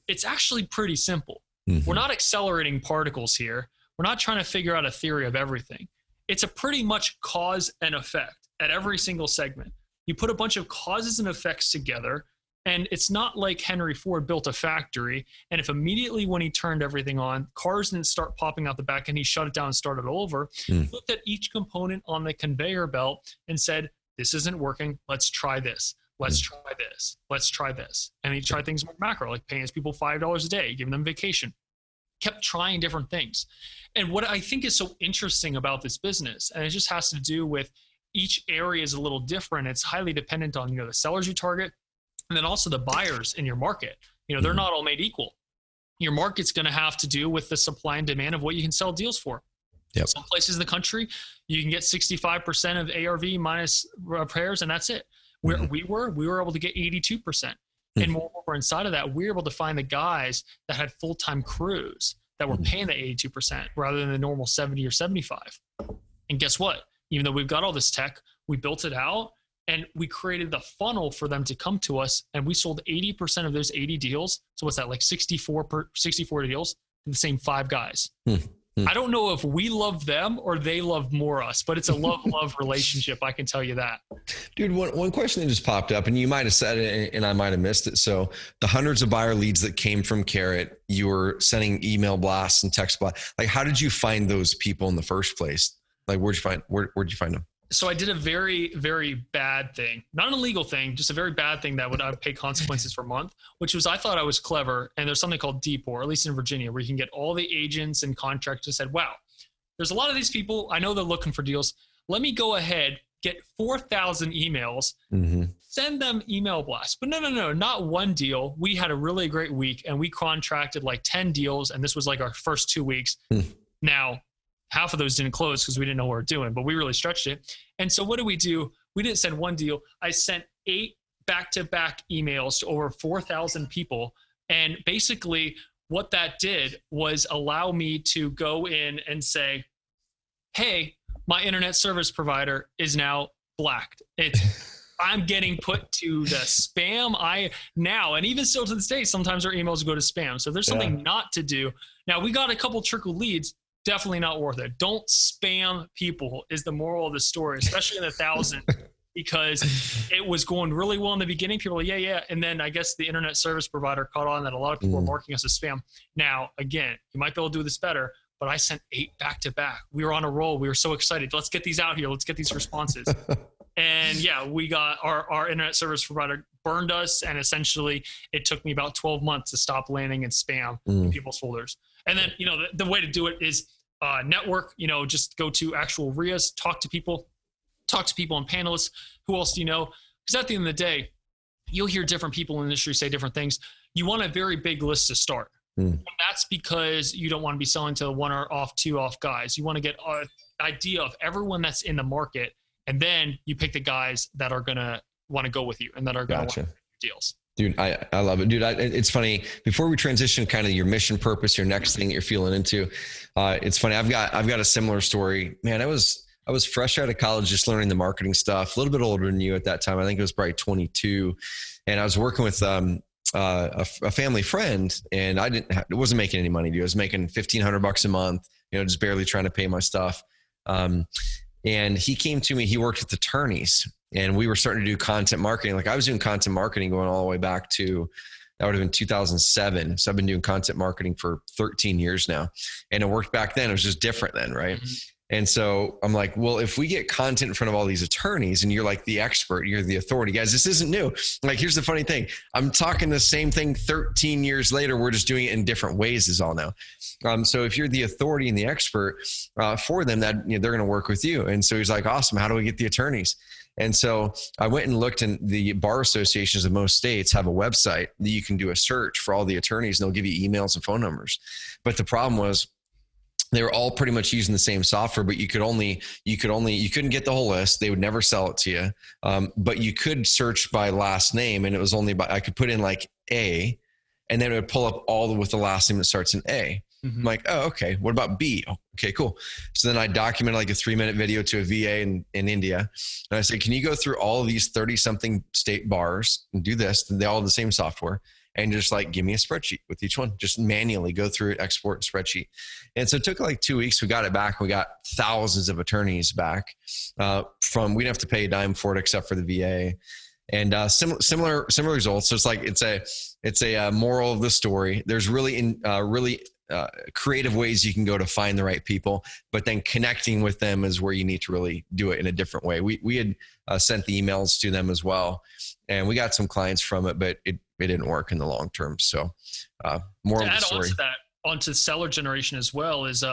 it's actually pretty simple. We're not accelerating particles here. We're not trying to figure out a theory of everything. It's a pretty much cause and effect at every single segment. You put a bunch of causes and effects together. And it's not like Henry Ford built a factory, and if immediately when he turned everything on, cars didn't start popping out the back and he shut it down and started over, he looked at each component on the conveyor belt and said, this isn't working, let's try this. Let's try this. Let's try this. And he tried things more macro, like paying his people $5 a day, giving them vacation. Kept trying different things. And what I think is so interesting about this business, and it just has to do with each area is a little different. It's highly dependent on the sellers you target, and then also the buyers in your market. They're not all made equal. Your market's going to have to do with the supply and demand of what you can sell deals for. Yep. Some places in the country, you can get 65% of ARV minus repairs, and that's it. Where we were able to get 82%. And moreover, inside of that, we were able to find the guys that had full-time crews that were paying the 82% rather than the normal 70 or 75. And guess what? Even though we've got all this tech, we built it out, and we created the funnel for them to come to us, and we sold 80% of those 80 deals. So what's that, like 64 deals to the same 5 guys. I don't know if we love them or they love more us, but it's a love-love relationship. I can tell you that. Dude, one question that just popped up, and you might have said it and I might have missed it. So the hundreds of buyer leads that came from Carrot, you were sending email blasts and text blasts. Like, how did you find those people in the first place? Like, where'd you find them? So I did a very, very bad thing, not an illegal thing, just a very bad thing that I would pay consequences for a month, which was, I thought I was clever. And there's something called DPOR, at least in Virginia, where you can get all the agents and contractors said, wow, there's a lot of these people. I know they're looking for deals. Let me go ahead, get 4,000 emails, send them email blasts. But no, not one deal. We had a really great week and we contracted like 10 deals. And this was like our first 2 weeks. Now, half of those didn't close because we didn't know what we were doing, but we really stretched it. And so what did we do? We didn't send one deal. I sent 8 back-to-back emails to over 4,000 people. And basically what that did was allow me to go in and say, hey, my internet service provider is now blacked. I'm getting put to the spam. And even still to this day, sometimes our emails go to spam. So there's something not to do. Now we got a couple trickle leads. Definitely not worth it. Don't spam people is the moral of the story, especially in the thousands, because it was going really well in the beginning. People were like, yeah. And then I guess the internet service provider caught on that a lot of people were marking us as spam. Now, again, you might be able to do this better, but I sent 8 back to back. We were on a roll. We were so excited. Let's get these out here. Let's get these responses. And yeah, we got our internet service provider burned us. And essentially it took me about 12 months to stop landing in spam in people's folders. And then, the way to do it is network, just go to actual RIAs, talk to people and panelists. Who else do you know? Because at the end of the day, you'll hear different people in the industry say different things. You want a very big list to start. And that's because you don't want to be selling to one or off, 2 off guys. You want to get an idea of everyone that's in the market. And then you pick the guys that are going to want to go with you and that are going to want deals. Dude, I love it. Dude, it's funny. Before we transition kind of your mission purpose, your next thing that you're feeling into, it's funny. I've got a similar story. Man, I was fresh out of college, just learning the marketing stuff, a little bit older than you at that time. I think it was probably 22. And I was working with a family friend, and it wasn't making any money, dude. I was making $1,500 a month, just barely trying to pay my stuff. And he came to me, he worked with attorneys, and we were starting to do content marketing. Like I was doing content marketing going all the way back to, that would have been 2007. So I've been doing content marketing for 13 years now. And it worked back then. It was just different then, right? And so I'm like, well, if we get content in front of all these attorneys and you're like the expert, you're the authority, guys, this isn't new. Like, here's the funny thing. I'm talking the same thing 13 years later. We're just doing it in different ways is all now. So if you're the authority and the expert for them, that they're going to work with you. And so he's like, awesome. How do we get the attorneys? And so I went and looked, and the bar associations of most states have a website that you can do a search for all the attorneys, and they'll give you emails and phone numbers. But the problem was, they were all pretty much using the same software, but you couldn't get the whole list. They would never sell it to you. But you could search by last name, and it was only I could put in like A, and then it would pull up all with the last name that starts in A. I'm like, oh, okay. What about B? Oh, okay, cool. So then I documented like a 3-minute video to a VA in India. And I said, can you go through all of these 30 something state bars and do this? And they all have the same software. And just like, give me a spreadsheet with each one, just manually go through it, export spreadsheet. And so it took like 2 weeks. We got it back. We got thousands of attorneys back we didn't have to pay a dime for it except for the VA. And similar results. So it's like, it's a moral of the story. There's really creative ways you can go to find the right people, but then connecting with them is where you need to really do it in a different way. We had sent the emails to them as well, and we got some clients from it, but it didn't work in the long term. So more of the story. Onto seller generation as well is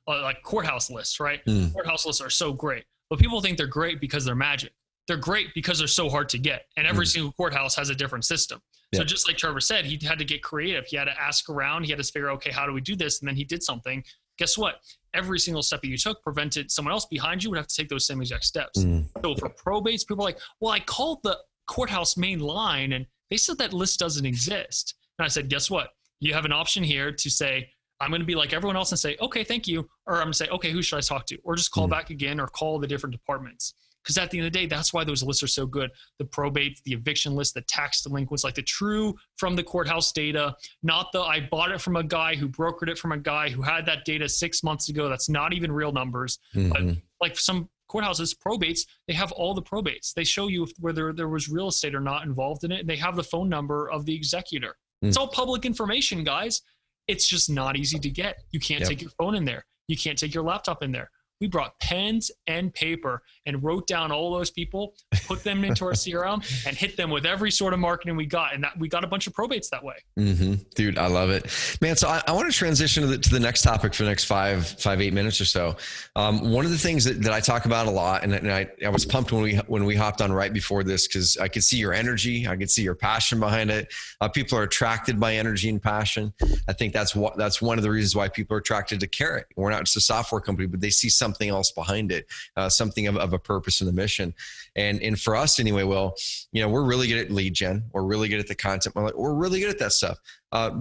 like courthouse lists, right? Courthouse lists are so great, but people think they're great because they're magic. They're great because they're so hard to get, and every single courthouse has a different system. So just like Trevor said, he had to get creative. He had to ask around. He had to figure out, okay, how do we do this? And then he did something. Guess what? Every single step that you took prevented someone else behind you would have to take those same exact steps. So for probates, people are like, well, I called the courthouse main line and they said that list doesn't exist. And I said, guess what? You have an option here to say, I'm going to be like everyone else and say, okay, thank you. Or I'm going to say, okay, who should I talk to? Or just call back again or call the different departments. Because at the end of the day, that's why those lists are so good. The probate, the eviction list, the tax delinquents, like the true from the courthouse data, not the I bought it from a guy who brokered it from a guy who had that data 6 months ago. That's not even real numbers. But like some courthouses, probates, they have all the probates. They show you whether there was real estate or not involved in it. And they have the phone number of the executor. It's all public information, guys. It's just not easy to get. You can't take your phone in there. You can't take your laptop in there. We brought pens and paper and wrote down all those people, put them into our CRM, and hit them with every sort of marketing we got. And we got a bunch of probates that way. Dude, I love it, man. So I want to transition to the next topic for the next 8 minutes or so. One of the things that I talk about a lot, and I was pumped when we hopped on right before this, because I could see your energy, I could see your passion behind it. People are attracted by energy and passion. I think that's one of the reasons why people are attracted to Carrot. We're not just a software company, but they see something else behind it, something of a purpose and a mission. And for us anyway, Will, we're really good at lead gen. We're really good at the content. We're really good at that stuff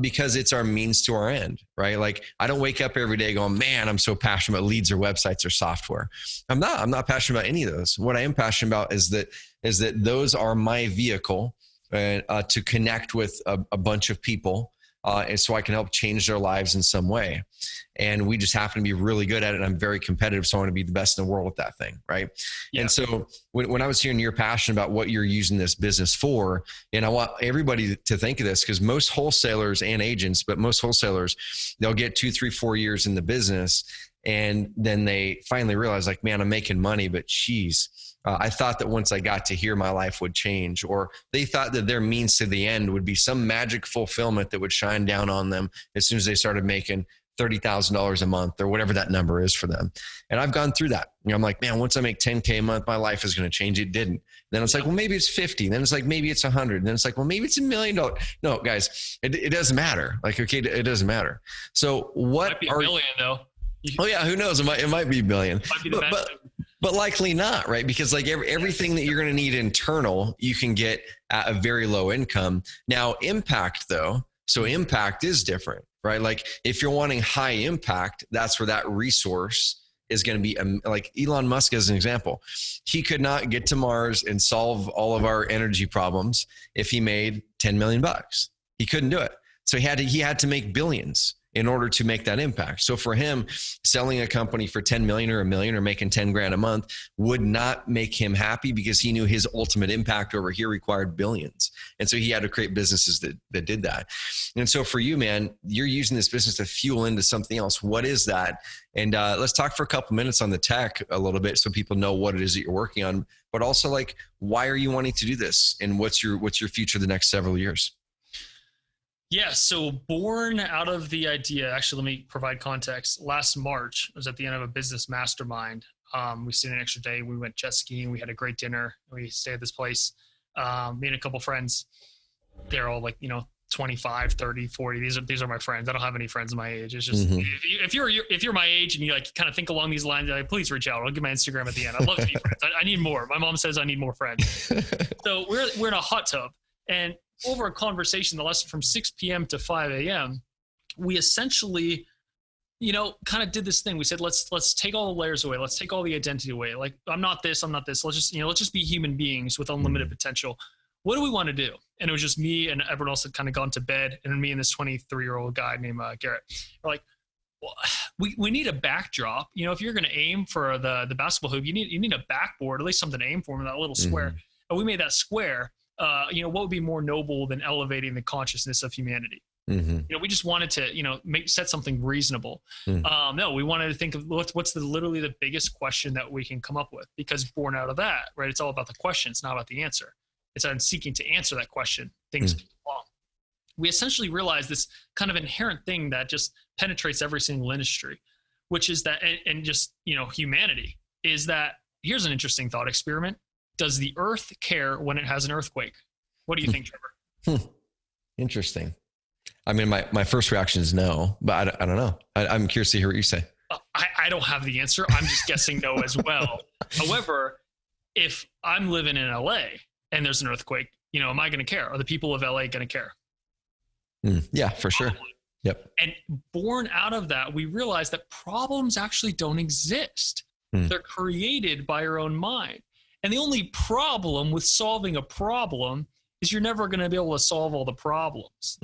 because it's our means to our end, right? Like, I don't wake up every day going, man, I'm so passionate about leads or websites or software. I'm not passionate about any of those. What I am passionate about is that those are my vehicle to connect with a bunch of people. And so I can help change their lives in some way. And we just happen to be really good at it. And I'm very competitive. So I want to be the best in the world at that thing. Right. Yeah. And so when I was hearing your passion about what you're using this business for, and I want everybody to think of this, because most wholesalers and agents, but most wholesalers, they'll get 2, 3, 4 years in the business. And then they finally realize, like, man, I'm making money, but geez, I thought that once I got to here, my life would change. Or they thought that their means to the end would be some magic fulfillment that would shine down on them as soon as they started making $30,000 a month or whatever that number is for them. And I've gone through that. I'm like, man, once I make 10K a month, my life is going to change. It didn't. Then it's like, well, maybe it's 50. Then it's like, maybe it's 100. Then it's like, well, maybe it's $1 million. No, guys, it doesn't matter. Like, okay, it doesn't matter. So what might be $1 million though. Oh yeah, who knows? It might be $1 billion. Might be but likely not, right? Because like everything that you're going to need internal, you can get at a very low income. Now, impact though, so impact is different, right? Like if you're wanting high impact, that's where that resource is going to be. Like Elon Musk as an example, he could not get to Mars and solve all of our energy problems if he made 10 million bucks. He couldn't do it. So he had to make billions in order to make that impact. So for him, selling a company for 10 million or $1 million or making 10 grand a month would not make him happy, because he knew his ultimate impact over here required billions. And so he had to create businesses that did that. And so for you, man, you're using this business to fuel into something else. What is that? And let's talk for a couple minutes on the tech a little bit, so people know what it is that you're working on, but also like, why are you wanting to do this? And what's your future the next several years? Yeah, so born out of the idea, actually, let me provide context. Last March, I was at the end of a business mastermind. We stayed an extra day. We went jet skiing. We had a great dinner. We stayed at this place. Me and a couple friends, they're all like, 25, 30, 40. These are my friends. I don't have any friends my age. It's just, if you're my age and you like kind of think along these lines, please reach out. I'll give my Instagram at the end. I'd love to be friends. I need more. My mom says I need more friends. So we're in a hot tub, and over a conversation, the lesson from 6 p.m. to 5 a.m., we essentially, kind of did this thing. We said, let's take all the layers away. Let's take all the identity away. Like, I'm not this. Let's just be human beings with unlimited potential. What do we want to do? And it was just me, and everyone else had kind of gone to bed, and then me and this 23-year-old guy named Garrett. We're like, well, we need a backdrop. If you're going to aim for the basketball hoop, you need a backboard, at least something to aim for in that little square. And we made that square. What would be more noble than elevating the consciousness of humanity? We just wanted to, set something reasonable. No, we wanted to think of what's literally the biggest question that we can come up with, because born out of that, right? It's all about the question. It's not about the answer. It's on seeking to answer that question. Things go wrong. We essentially realized this kind of inherent thing that just penetrates every single industry, which is that, and just, humanity is that. Here's an interesting thought experiment. Does the earth care when it has an earthquake? What do you think, Trevor? Interesting. I mean, my first reaction is no, but I don't know. I'm curious to hear what you say. I don't have the answer. I'm just guessing no as well. However, if I'm living in LA and there's an earthquake, am I going to care? Are the people of LA going to care? Yeah, for sure. Yep. And born out of that, we realized that problems actually don't exist. They're created by our own mind. And the only problem with solving a problem is you're never going to be able to solve all the problems.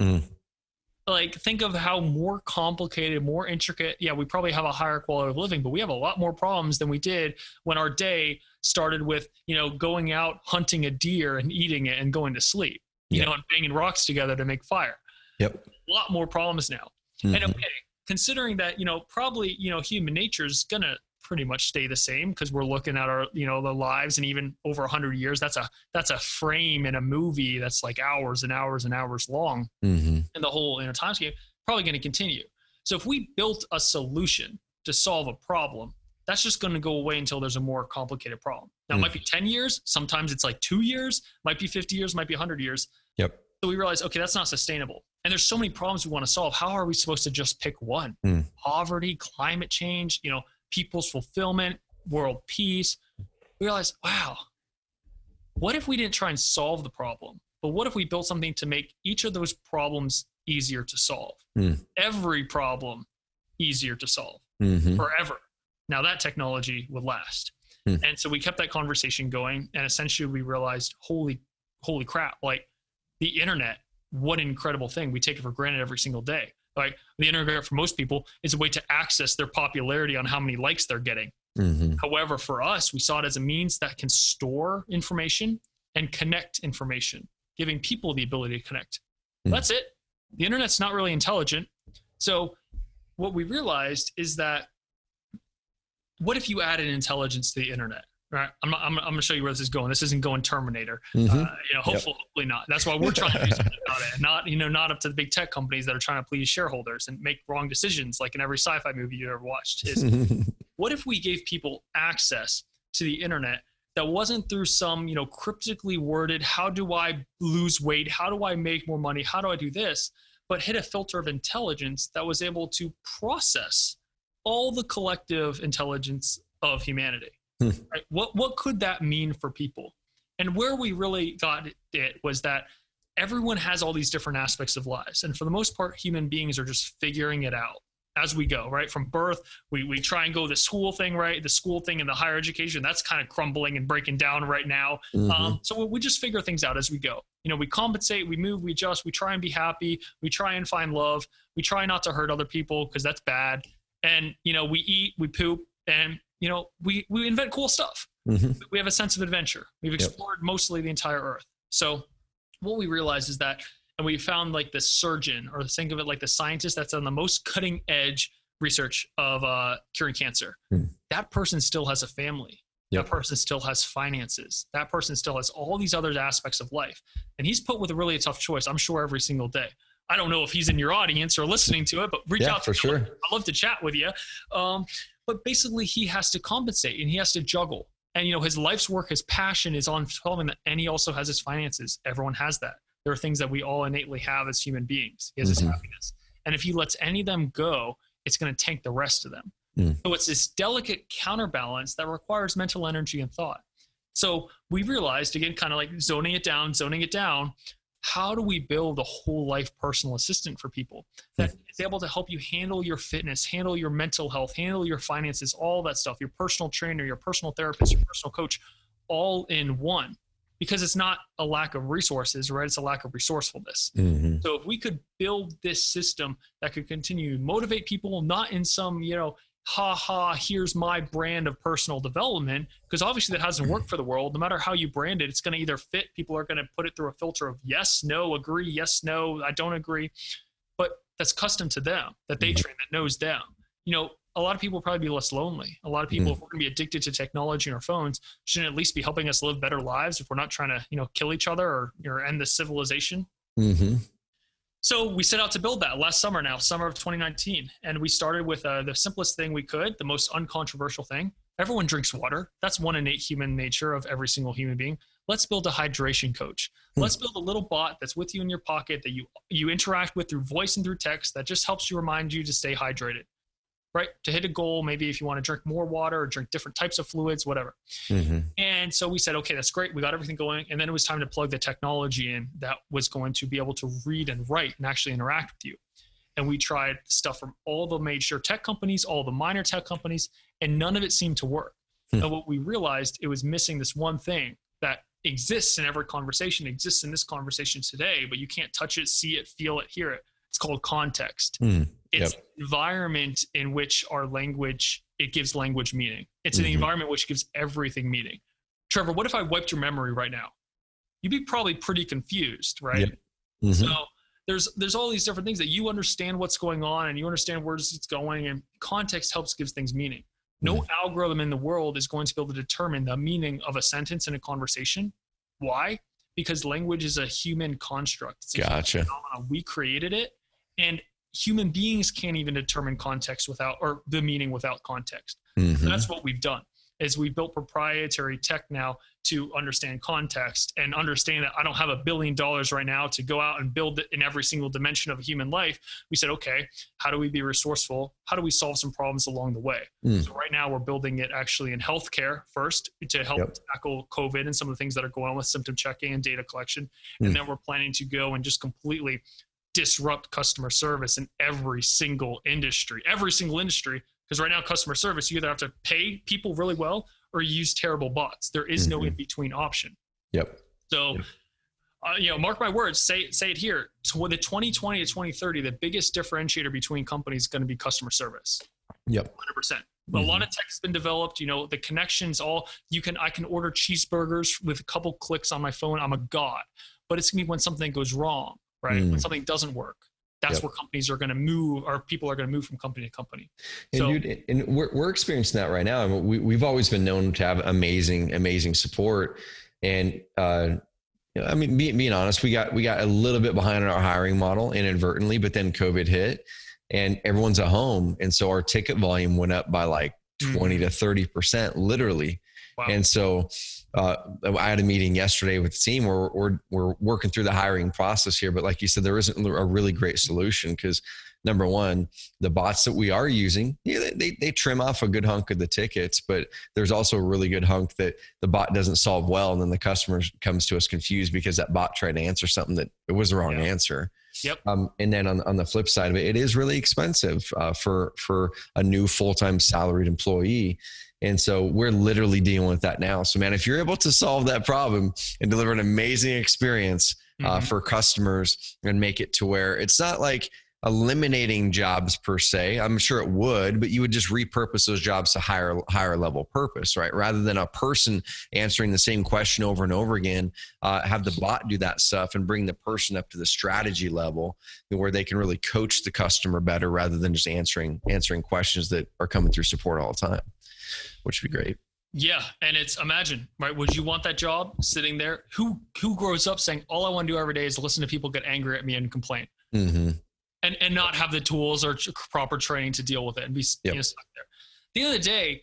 Like, think of how more complicated, more intricate. Yeah, we probably have a higher quality of living, but we have a lot more problems than we did when our day started with, going out, hunting a deer and eating it and going to sleep, and banging rocks together to make fire. Yep. A lot more problems now. And okay, considering that, probably, human nature is going to pretty much stay the same because we're looking at our, the lives, and even over 100 years, that's a frame in a movie that's like hours and hours and hours long. And the whole time scale probably going to continue. So if we built a solution to solve a problem, that's just going to go away until there's a more complicated problem. Now, it might be 10 years. Sometimes it's like 2 years, might be 50 years, might be 100 years. Yep. So we realize, okay, that's not sustainable. And there's so many problems we want to solve. How are we supposed to just pick one? Poverty, climate change, people's fulfillment, world peace. We realize, wow, what if we didn't try and solve the problem? But what if we built something to make each of those problems easier to solve? Every problem easier to solve forever. Now that technology would last. And so we kept that conversation going. And essentially we realized, holy crap, like the internet, what an incredible thing. We take it for granted every single day. Like the internet for most people is a way to access their popularity on how many likes they're getting. However, for us, we saw it as a means that can store information and connect information, giving people the ability to connect. That's it. The internet's not really intelligent. So what we realized is that what if you added intelligence to the internet? Right. I'm going to show you where this is going. This isn't going Terminator. Hopefully not. That's why we're trying to do something about it. Not up to the big tech companies that are trying to please shareholders and make wrong decisions like in every sci-fi movie you ever watched. Is what if we gave people access to the internet that wasn't through some, cryptically worded, how do I lose weight? How do I make more money? How do I do this? But hit a filter of intelligence that was able to process all the collective intelligence of humanity. Right? What could that mean for people? And where we really got it was that everyone has all these different aspects of lives. And for the most part, human beings are just figuring it out as we go, right? From birth, we try and go the school thing, right? The school thing and the higher education, that's kind of crumbling and breaking down right now. So we just figure things out as we go. We compensate, we move, we adjust, we try and be happy. We try and find love. We try not to hurt other people because that's bad. And, we eat, we poop, and we invent cool stuff. We have a sense of adventure. We've explored mostly the entire earth. So what we realized is that, and we found like the surgeon, or think of it like the scientist that's on the most cutting edge research of curing cancer. That person still has a family. That person still has finances. That person still has all these other aspects of life. And he's put with a really tough choice, I'm sure, every single day. I don't know if he's in your audience or listening to it, but reach out to me. I'd love to chat with you. But basically he has to compensate and he has to juggle. And, his life's work, his passion is on solving that. And he also has his finances. Everyone has that. There are things that we all innately have as human beings. He has his happiness. And if he lets any of them go, it's going to tank the rest of them. So it's this delicate counterbalance that requires mental energy and thought. So we realized, again, kind of like zoning it down, how do we build a whole life personal assistant for people that is able to help you handle your fitness, handle your mental health, handle your finances, all that stuff, your personal trainer, your personal therapist, your personal coach, all in one? Because it's not a lack of resources, right? It's a lack of resourcefulness. So if we could build this system that could continue to motivate people, not in some, here's my brand of personal development, because obviously that hasn't worked for the world. No matter how you brand it, it's going to either fit. People are going to put it through a filter of yes, no, agree, yes, no, I don't agree. But that's custom to them, that they train, that knows them. A lot of people will probably be less lonely. A lot of people, if we're going to be addicted to technology and our phones, shouldn't at least be helping us live better lives if we're not trying to, kill each other or end the civilization. So we set out to build that last summer summer of 2019. And we started with the simplest thing we could, the most uncontroversial thing. Everyone drinks water. That's one innate human nature of every single human being. Let's build a hydration coach. Let's build a little bot that's with you in your pocket that you interact with through voice and through text that just helps you remind you to stay hydrated, right? To hit a goal, maybe if you want to drink more water or drink different types of fluids, whatever. And so we said, okay, that's great. We got everything going. And then it was time to plug the technology in that was going to be able to read and write and actually interact with you. And we tried stuff from all the major tech companies, all the minor tech companies, and none of it seemed to work. And what we realized, it was missing this one thing that exists in every conversation, exists in this conversation today, but you can't touch it, see it, feel it, hear it. It's called context. It's the environment in which our language, it gives language meaning. It's an environment which gives everything meaning. Trevor, what if I wiped your memory right now? You'd be probably pretty confused, right? So there's all these different things that you understand what's going on and you understand where it's going, and context helps give things meaning. No algorithm in the world is going to be able to determine the meaning of a sentence in a conversation. Why? Because language is a human construct. It's a human phenomenon. We created it, and human beings can't even determine context without, or the meaning without context. So that's what we've done, is we've built proprietary tech now to understand context and understand that I don't have $1 billion right now to go out and build it in every single dimension of a human life. We said, okay, how do we be resourceful? How do we solve some problems along the way? So right now we're building it actually in healthcare first to help tackle COVID and some of the things that are going on with symptom checking and data collection. And then we're planning to go and just completely disrupt customer service in every single industry. Because right now, customer service, you either have to pay people really well or use terrible bots. There is no in-between option. So, mark my words, say it here. So the 2020 to 2030, the biggest differentiator between companies is going to be customer service. 100%. A lot of tech has been developed. The connections, I can order cheeseburgers with a couple clicks on my phone. I'm a god. But it's going to be when something goes wrong, right? When something doesn't work. That's where companies are going to move, or people are going to move from company to company. And we're experiencing that right now. We've always been known to have amazing support. And being honest, we got a little bit behind on our hiring model inadvertently, but then COVID hit, and everyone's at home, and so our ticket volume went up by like 20 to 30%, literally. Wow. And so I had a meeting yesterday with the team where we're working through the hiring process here. But like you said, there isn't a really great solution, because number one, the bots that we are using, they trim off a good hunk of the tickets, but there's also a really good hunk that the bot doesn't solve well. And then the customer comes to us confused because that bot tried to answer something that it was the wrong answer. And then on the flip side of it, it is really expensive for a new full-time salaried employee. And so we're literally dealing with that now. So man, if you're able to solve that problem and deliver an amazing experience for customers and make it to where it's not like eliminating jobs per se, I'm sure it would, but you would just repurpose those jobs to higher level purpose, right? Rather than a person answering the same question over and over again, have the bot do that stuff and bring the person up to the strategy level where they can really coach the customer better rather than just answering questions that are coming through support all the time, which would be great. Yeah. And imagine, right? Would you want that job sitting there? Who grows up saying, all I want to do every day is listen to people get angry at me and complain? And not have the tools or proper training to deal with it and be stuck there. At the end of the day,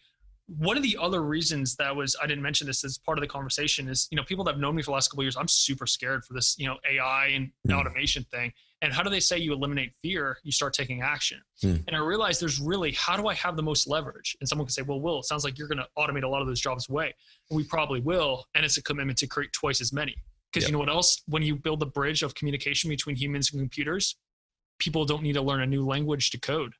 one of the other reasons I didn't mention this as part of the conversation is, people that have known me for the last couple of years, I'm super scared for this, AI and automation thing. And how do they say you eliminate fear? You start taking action. And I realized there's really, how do I have the most leverage? And someone can say, well, Will, it sounds like you're going to automate a lot of those jobs away. And we probably will. And it's a commitment to create twice as many. Because you know what else? When you build the bridge of communication between humans and computers, people don't need to learn a new language to code.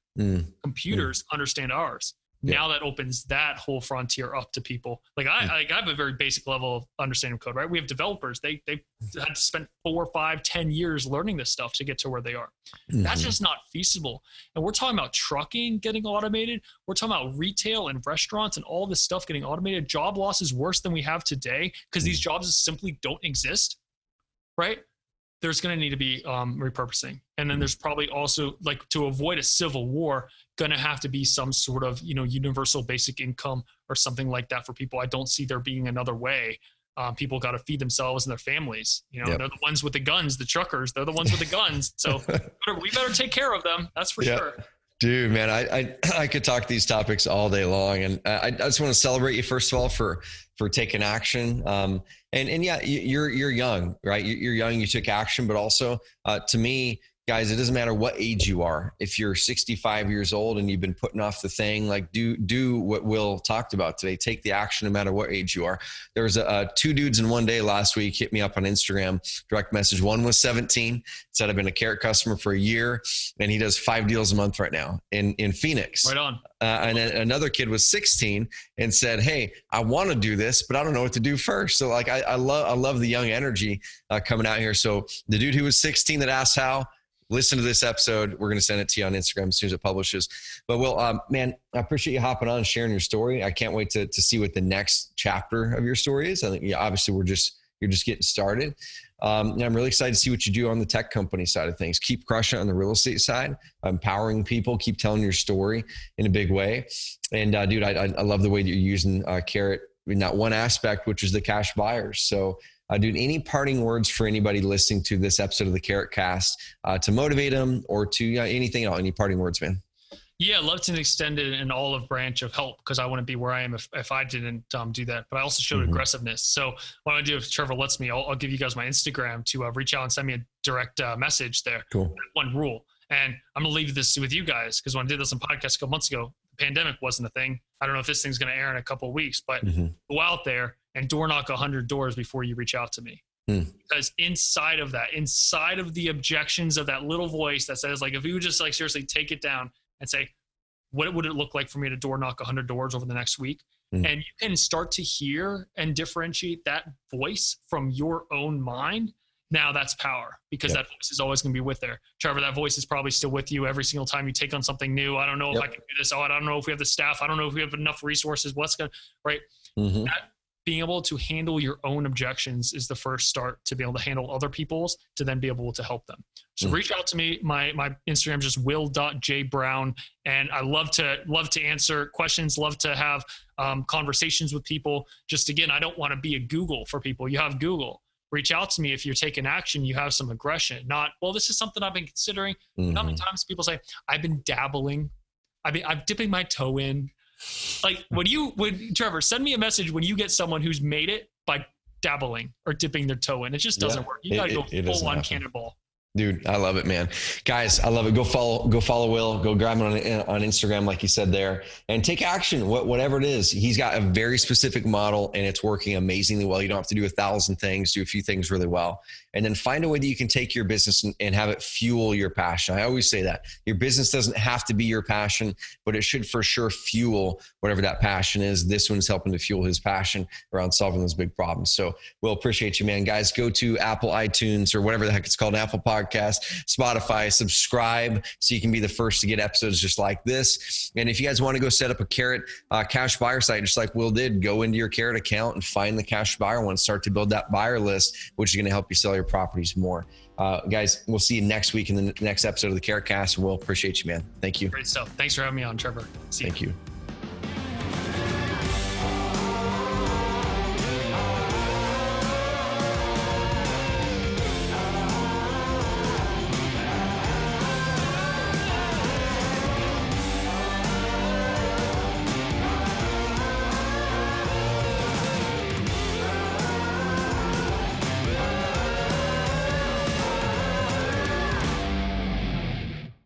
Computers understand ours. Now that opens that whole frontier up to people. Like I have a very basic level of understanding of code, right? We have developers. They had to spend 4, 5, 10 years learning this stuff to get to where they are. That's just not feasible. And we're talking about trucking getting automated. We're talking about retail and restaurants and all this stuff getting automated. Job loss is worse than we have today because these jobs simply don't exist, right? There's going to need to be repurposing. And then there's probably also, like, to avoid a civil war, going to have to be some sort of, universal basic income or something like that for people. I don't see there being another way. People got to feed themselves and their families. They're the ones with the guns, the truckers, they're the ones with the guns. So we better take care of them. That's for sure. Dude, man, I could talk these topics all day long. And I just want to celebrate you, first of all, for taking action. And yeah, you're young, right? You're young, you took action, but also to me, guys, it doesn't matter what age you are. If you're 65 years old and you've been putting off the thing, like do what Will talked about today. Take the action no matter what age you are. There was 2 dudes in one day last week hit me up on Instagram, direct message. One was 17, said I've been a Carrot customer for a year, and he does 5 deals a month right now in Phoenix. Right on. And then another kid was 16 and said, hey, I want to do this, but I don't know what to do first. So like, I love the young energy coming out here. So the dude who was 16 that asked how, listen to this episode. We're going to send it to you on Instagram as soon as it publishes. But Will, man, I appreciate you hopping on and sharing your story. I can't wait to see what the next chapter of your story is. I think obviously we're just you're just getting started. And I'm really excited to see what you do on the tech company side of things. Keep crushing it on the real estate side, empowering people, keep telling your story in a big way. And dude, I love the way that you're using Carrot in that one aspect, which is the cash buyers. So dude, any parting words for anybody listening to this episode of the Carrot Cast to motivate them or to anything at all? Any parting words, man? Yeah, I'd love to extend an olive branch of help because I wouldn't be where I am if I didn't do that. But I also showed aggressiveness. So what I do if Trevor lets me, I'll give you guys my Instagram to reach out and send me a direct message there. Cool. One rule. And I'm going to leave this with you guys because when I did this on podcast a couple months ago, the pandemic wasn't a thing. I don't know if this thing's going to air in a couple of weeks, but go out there and door knock 100 doors before you reach out to me. Because inside of the objections of that little voice that says, like, if you would just like seriously take it down and say, what would it look like for me to door knock 100 doors over the next week? And you can start to hear and differentiate that voice from your own mind. Now that's power because that voice is always going to be with there. Trevor, that voice is probably still with you every single time you take on something new. I don't know if I can do this. Oh, I don't know if we have the staff. I don't know if we have enough resources. What's going to, right? That, being able to handle your own objections is the first start to be able to handle other people's to then be able to help them. So reach out to me. My Instagram is just will.jbrown. And I love to answer questions, love to have conversations with people. Just again, I don't want to be a Google for people. You have Google. Reach out to me if you're taking action, you have some aggression. Not, well, this is something I've been considering. How many times people say, I've been dabbling. I'm dipping my toe in. Like when Trevor, send me a message when you get someone who's made it by dabbling or dipping their toe in. It just doesn't work. You got to go full on cannonball. Dude, I love it, man. Guys, I love it. Go follow Will. Go grab him on Instagram, like you said there, and take action. Whatever it is, he's got a very specific model, and it's working amazingly well. You don't have to do 1,000 things. Do a few things really well, and then find a way that you can take your business and have it fuel your passion. I always say that your business doesn't have to be your passion, but it should for sure fuel whatever that passion is. This one's helping to fuel his passion around solving those big problems. So, Will, appreciate you, man. Guys, go to Apple iTunes or whatever the heck it's called, Apple Podcast, Spotify, subscribe so you can be the first to get episodes just like this. And if you guys want to go set up a Carrot cash buyer site, just like Will did, go into your Carrot account and find the cash buyer one, start to build that buyer list, which is going to help you sell your properties more. Guys, we'll see you next week in the next episode of the Carrot Cast. Will, appreciate you, man. Thank you. Great stuff. Thanks for having me on, Trevor. See you. Thank you.